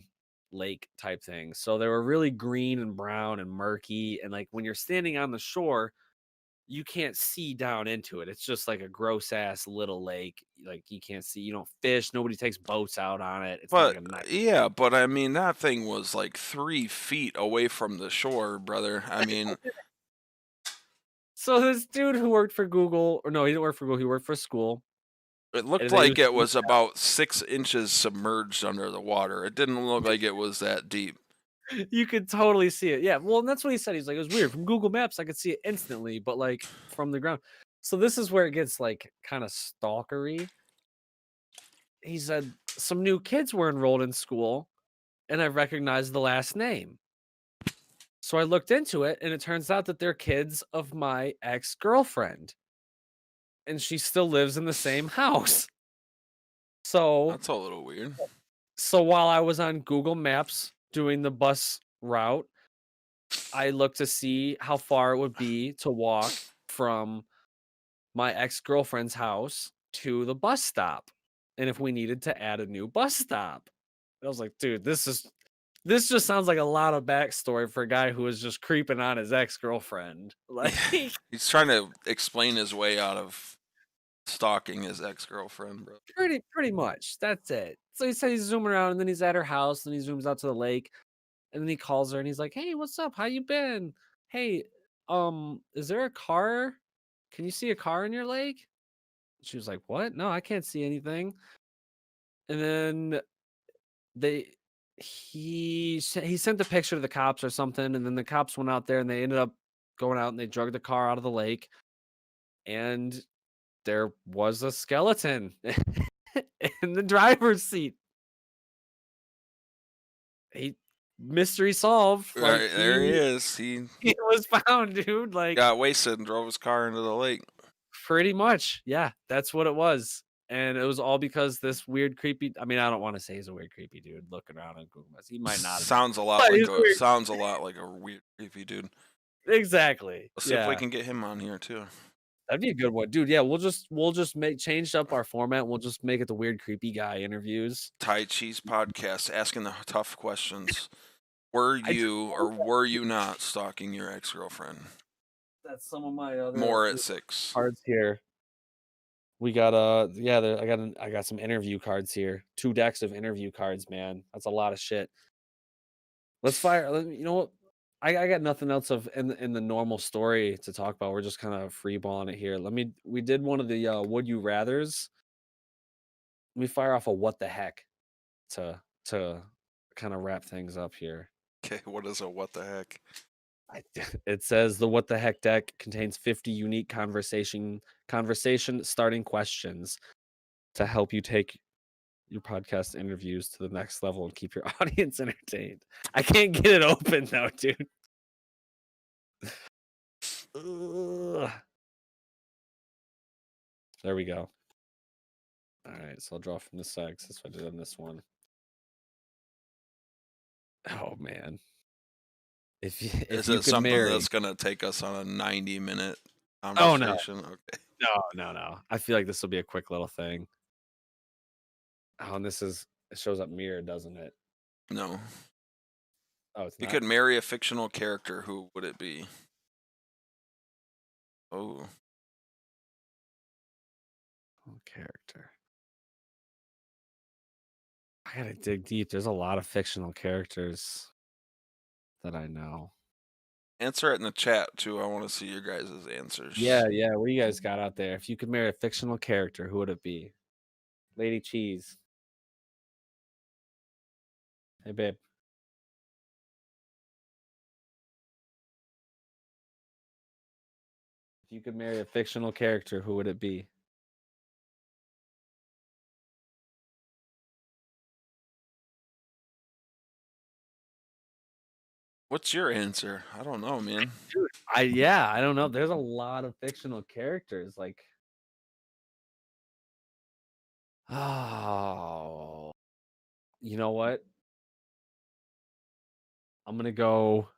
S1: lake type things. So they were really green and brown and murky. And like when you're standing on the shore, you can't see down into it. It's just like a gross ass little lake. Like you can't see, you don't fish, nobody takes boats out on it. It's not
S2: But
S1: like a night.
S2: yeah, but I mean that thing was like 3 feet away from the shore, brother. I mean,
S1: So this dude who worked for Google, or no, he didn't work for Google, he worked for a school.
S2: it looked
S1: And they
S2: like
S1: used
S2: it was about 6 inches submerged under the water. It didn't look like it was that deep.
S1: you could totally see it. Yeah. Well, and that's what he said. He's like, it was weird. From Google Maps, I could see it instantly, but like from the ground. So this is where it gets like kind of stalkery. He said some new kids were enrolled in school and I recognized the last name. So I looked into it and it turns out that they're kids of my ex-girlfriend. And she still lives in the same house. So
S2: That's a little weird.
S1: So while I was on Google Maps doing the bus route, I looked to see how far it would be to walk from my ex-girlfriend's house to the bus stop, and if we needed to add a new bus stop. I was like, dude, this just sounds like a lot of backstory for a guy who was just creeping on his ex-girlfriend. Like,
S2: He's trying to explain his way out of stalking his ex-girlfriend, bro.
S1: Pretty much. That's it. So he said he's zooming around, and then he's at her house, and he zooms out to the lake, and then he calls her, and he's like, "Hey, what's up? How you been? Hey, is there a car? Can you see a car in your lake?" She was like, "What? No, I can't see anything." And then they he sent a picture to the cops or something, and then the cops went out there, and they ended up going out and they drug the car out of the lake, and there was a skeleton in the driver's seat. He Mystery solved. Like
S2: Right, there he is. He
S1: he was found, dude. Like
S2: got wasted and drove his car into the lake.
S1: pretty much, yeah, that's what it was. And it was all because this weird, creepy. I mean, I don't want to say he's a weird, creepy dude looking around on Google Maps. He might not. Have been,
S2: Sounds a lot
S1: but
S2: like
S1: he's weird.
S2: sounds a lot like a weird, creepy dude.
S1: Exactly.
S2: Let's see if we can get him on here too.
S1: That'd be a good one, dude. Yeah, we'll just make changed up our format. We'll just make it the weird, creepy guy interviews.
S2: Thai Cheese Podcast, asking the tough questions. Were you or were you not stalking your ex-girlfriend?
S1: That's some of my other
S2: More at 6
S1: cards here. We got I got some interview cards here. 2 decks of interview cards, man. That's a lot of shit. Let's fire. You know what? I got nothing else of in the normal story to talk about. We're just kind of freeballing it here. We did one of the would you rathers. Let me fire off a what the heck to kind of wrap things up here.
S2: Okay, what is a what the heck?
S1: It says the what the heck deck contains 50 unique conversation starting questions to help you take your podcast interviews to the next level and keep your audience entertained. I can't get it open though, dude. Ugh. There we go. All right, so I'll draw from the side. That's what I did on this one. Oh man. If
S2: Is
S1: you
S2: it
S1: could
S2: something
S1: marry,
S2: that's gonna take us on a 90-minute
S1: oh no,
S2: conversation? Okay.
S1: no. I feel like this will be a quick little thing. Oh, and it shows up mirrored, doesn't it?
S2: No.
S1: Oh, it's
S2: You
S1: not.
S2: could marry a fictional character. Who would it be? Oh.
S1: Character. I gotta dig deep. There's a lot of fictional characters that I know.
S2: Answer it in the chat too. I want to see your guys' answers.
S1: Yeah. What do you guys got out there? If you could marry a fictional character, who would it be? Lady Cheese. Hey, babe. If you could marry a fictional character, who would it be?
S2: What's your answer? I don't know, man.
S1: Dude, I don't know. There's a lot of fictional characters. Like, oh, you know what? I'm gonna go.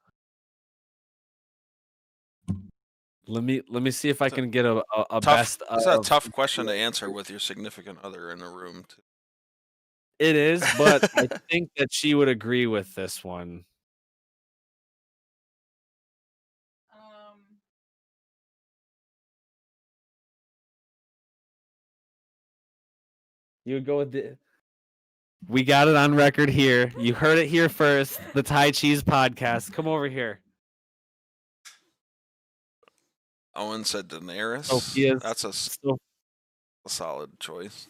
S1: Let me see if I can get a
S2: Tough.
S1: best.
S2: This is a tough question to answer with your significant other in the room.
S1: It is, but I think that she would agree with this one. You would go with the. We got it on record here. You heard it here first. The Thai Cheese Podcast. Come over here.
S2: Owen said Daenerys.
S1: Sophia's
S2: That's a solid choice.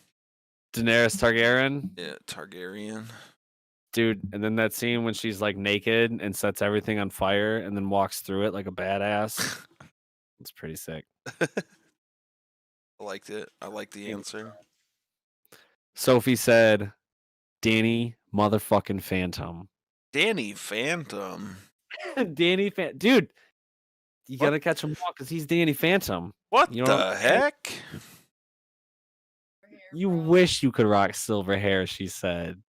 S1: Daenerys Targaryen.
S2: Yeah, Targaryen.
S1: Dude, and then that scene when she's like naked and sets everything on fire and then walks through it like a badass. It's pretty sick.
S2: I liked it. I liked the answer.
S1: Sophie said, Danny motherfucking Phantom.
S2: Danny Phantom.
S1: Danny Phantom. Dude, you got to catch him all because he's Danny Phantom.
S2: What the heck?
S1: You wish you could rock silver hair, she said.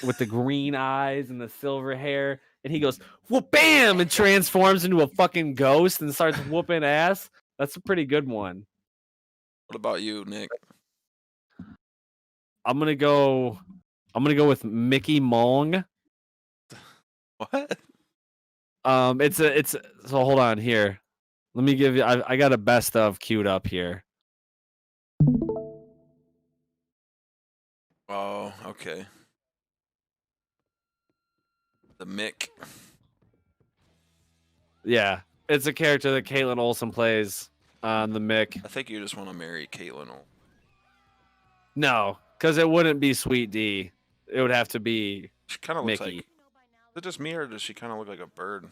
S1: With the green eyes and the silver hair. And he goes, whoop, bam, and transforms into a fucking ghost and starts whooping ass. That's a pretty good one.
S2: What about you, Nick?
S1: I'm gonna go with Mickey Mong.
S2: What?
S1: So hold on here. Let me give you I got a best of queued up here.
S2: Oh, okay. The Mick.
S1: Yeah, it's a character that Caitlin Olsen plays on the Mick.
S2: I think you just want to marry Caitlin.
S1: No, because it wouldn't be Sweet D. It would have to be
S2: She kind of looks
S1: Mickey.
S2: like. Is it just me, or does she kind of look like a bird?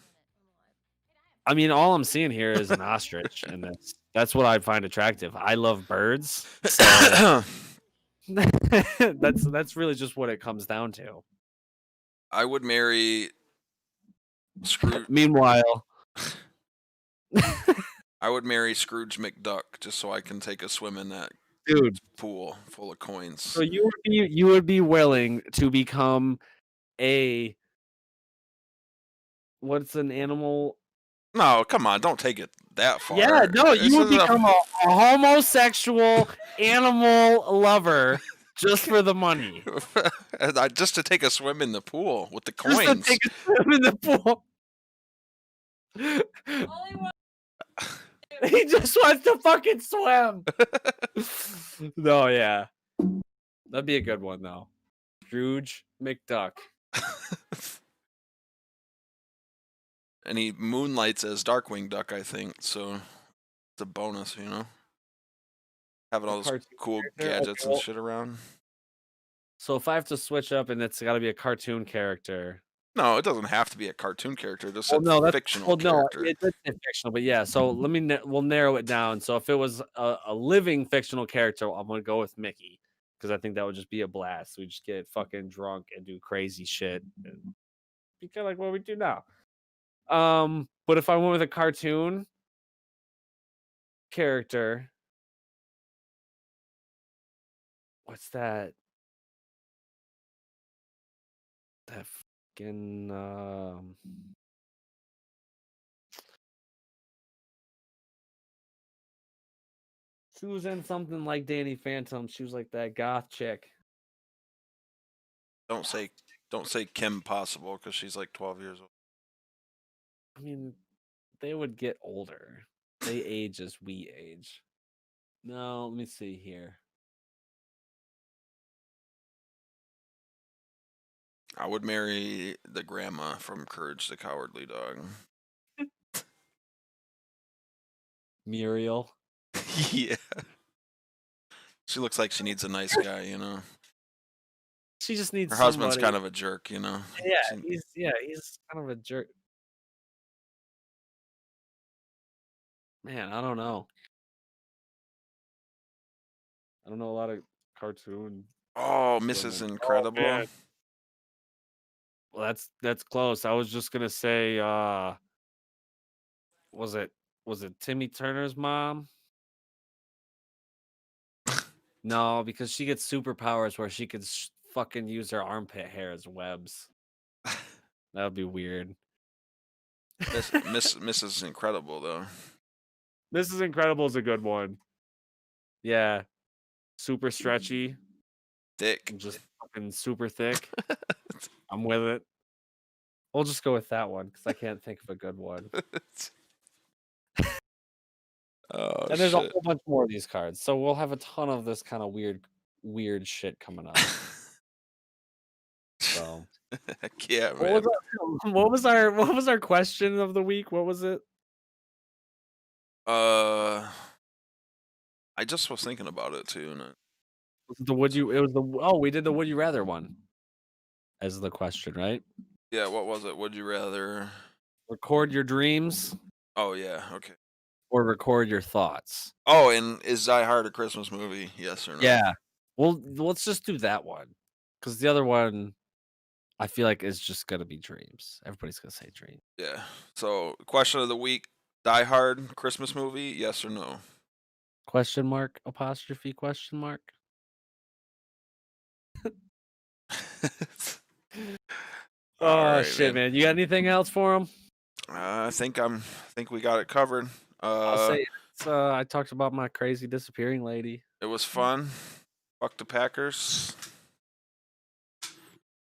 S1: I mean, all I'm seeing here is an ostrich, and that's what I find attractive. I love birds, so that's really just what it comes down to.
S2: I would marry Scrooge.
S1: Meanwhile,
S2: I would marry Scrooge McDuck just so I can take a swim in that
S1: dude,
S2: pool full of coins.
S1: so you would be willing to become a what's an animal?
S2: No, come on, don't take it that far.
S1: Yeah, no,
S2: This
S1: you would
S2: is
S1: become a homosexual animal lover just for the money.
S2: just to take a swim in the pool with the
S1: Just to
S2: coins.
S1: take a swim in the pool. He just wants to fucking swim. No, yeah. That'd be a good one, though. Scrooge McDuck.
S2: And he moonlights as Darkwing Duck, I think. So it's a bonus, you know? Having all those
S1: Cartoon
S2: cool
S1: character?
S2: gadgets
S1: Okay,
S2: and
S1: well,
S2: shit around.
S1: so if I have to switch up and it's got to be a cartoon character.
S2: No, it doesn't have to be a cartoon character. Just
S1: Well, no,
S2: a
S1: that's
S2: fictional character.
S1: it's fictional, but yeah. So we'll narrow it down. So if it was a living fictional character, I'm gonna go with Mickey because I think that would just be a blast. We just get fucking drunk and do crazy shit, and be kind of like what we do now. But if I went with a cartoon character, what's that? That fucking she was in something like Danny Phantom. She was like that goth chick.
S2: Don't say Kim Possible because she's like 12 years old.
S1: I mean, they would get older. They age as we age. No, let me see here.
S2: I would marry the grandma from Courage the Cowardly Dog.
S1: Muriel.
S2: Yeah. She looks like she needs a nice guy, you know.
S1: She just needs
S2: Her husband's
S1: somebody.
S2: kind of a jerk, you know.
S1: Yeah, he's kind of a jerk. Man, I don't know. I don't know a lot of cartoon.
S2: Oh, Mrs.
S1: women.
S2: Incredible.
S1: Man. Well, that's close. I was just gonna say, was it Timmy Turner's mom? No, because she gets superpowers where she could fucking use her armpit hair as webs. That would be weird.
S2: Mrs. Incredible though.
S1: Mrs. Incredible is a good one. Yeah, super stretchy,
S2: Thick.
S1: and just fucking super thick. I'm with it. We'll just go with that one because I can't think of a good one.
S2: Oh,
S1: And there's a
S2: shit.
S1: whole bunch more of these cards, so we'll have a ton of this kind of weird shit coming up. So,
S2: Yeah, man.
S1: what was our question of the week? What was it?
S2: I just was thinking about it too, and
S1: Was it the would you? It was the we did the would you rather one as the question, right?
S2: yeah, what was it? Would you rather?
S1: Record your dreams
S2: Oh yeah, okay.
S1: or record your thoughts.
S2: Oh, and is Die Hard a Christmas movie? Yes or no?
S1: Yeah. Well, let's just do that one because the other one, I feel like is just gonna be dreams. Everybody's gonna say dreams.
S2: Yeah. So, question of the week: Die Hard Christmas movie? Yes or no?
S1: Question mark apostrophe question mark.
S2: All right,
S1: shit, man. You got anything else for him?
S2: I think we got it covered.
S1: I'll say I talked about my crazy disappearing lady.
S2: It was fun. Fuck the Packers.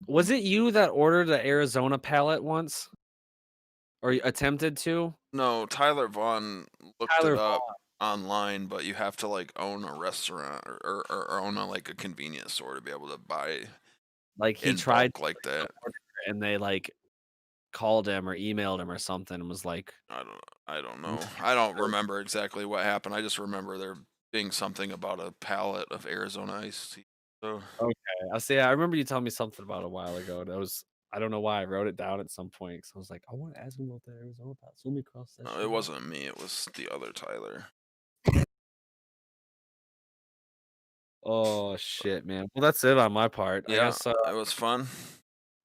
S1: Was it you that ordered the Arizona pallet once? Or you attempted to?
S2: No, Tyler Vaughn looked
S1: Tyler
S2: it up.
S1: Vaughn.
S2: online, but you have to like own a restaurant or own like a convenience store to be able to buy
S1: Like he
S2: in
S1: tried
S2: bulk like that.
S1: and they like called him or emailed him or something and was like,
S2: I don't know. I don't remember exactly what happened. I just remember there being something about a pallet of Arizona iced tea. So
S1: okay. I see. I remember you telling me something about it a while ago. And I don't know why I wrote it down at some point because I was like, I want to ask him about the Arizona Pass. Let me cross that shit
S2: it
S1: out.
S2: wasn't me. It was the other Tyler.
S1: Oh shit, man. Well, that's it on my part. I
S2: Yeah,
S1: guess.
S2: it was fun.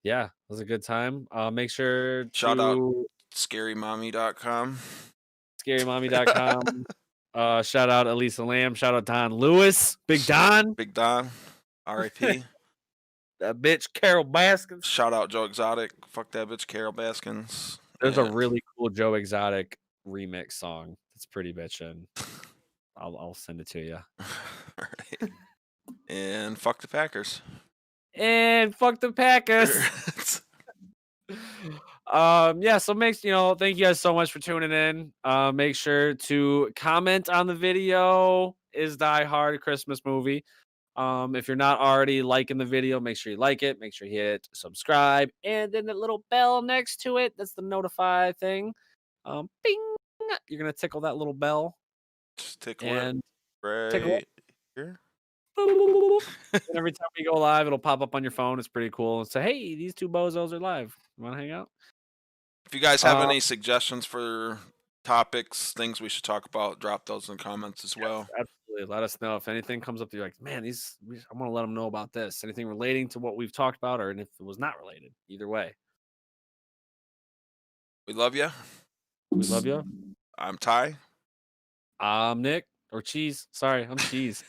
S1: Yeah, it was a good time. Make sure
S2: Shout out
S1: to
S2: scarymommy.com.
S1: scarymommy.com. Shout out Elisa Lamb. Shout out Don Lewis. Big Don.
S2: Big Don. R.I.P.
S1: That bitch Carol Baskins.
S2: Shout out Joe Exotic. Fuck that bitch Carol Baskins.
S1: There's a
S2: And-
S1: really cool Joe Exotic remix song. It's pretty bitchin'. I'll send it to you.
S2: All right. And fuck the Packers.
S1: And fuck the Packers. Yeah, so thank you guys so much for tuning in. Make sure to comment on the video. Is Die Hard a Christmas movie? If you're not already liking the video, make sure you like it. Make sure you hit subscribe and then the little bell next to it. That's the notify thing. Bing. You're gonna tickle that little bell
S2: Just tickle
S1: and
S2: it
S1: tickle
S2: right here.
S1: and every time we go live, it'll pop up on your phone. It's pretty cool. And say, hey, these two bozos are live. You want to hang out?
S2: If you guys have any suggestions for topics, things we should talk about, drop those in the comments as well.
S1: Absolutely. Let us know if anything comes up. You're like, man, I want to let them know about this. Anything relating to what we've talked about, or if it was not related. Either way,
S2: We love you.
S1: we love you.
S2: I'm Ty.
S1: I'm Nick or Cheese. Sorry, I'm Cheese.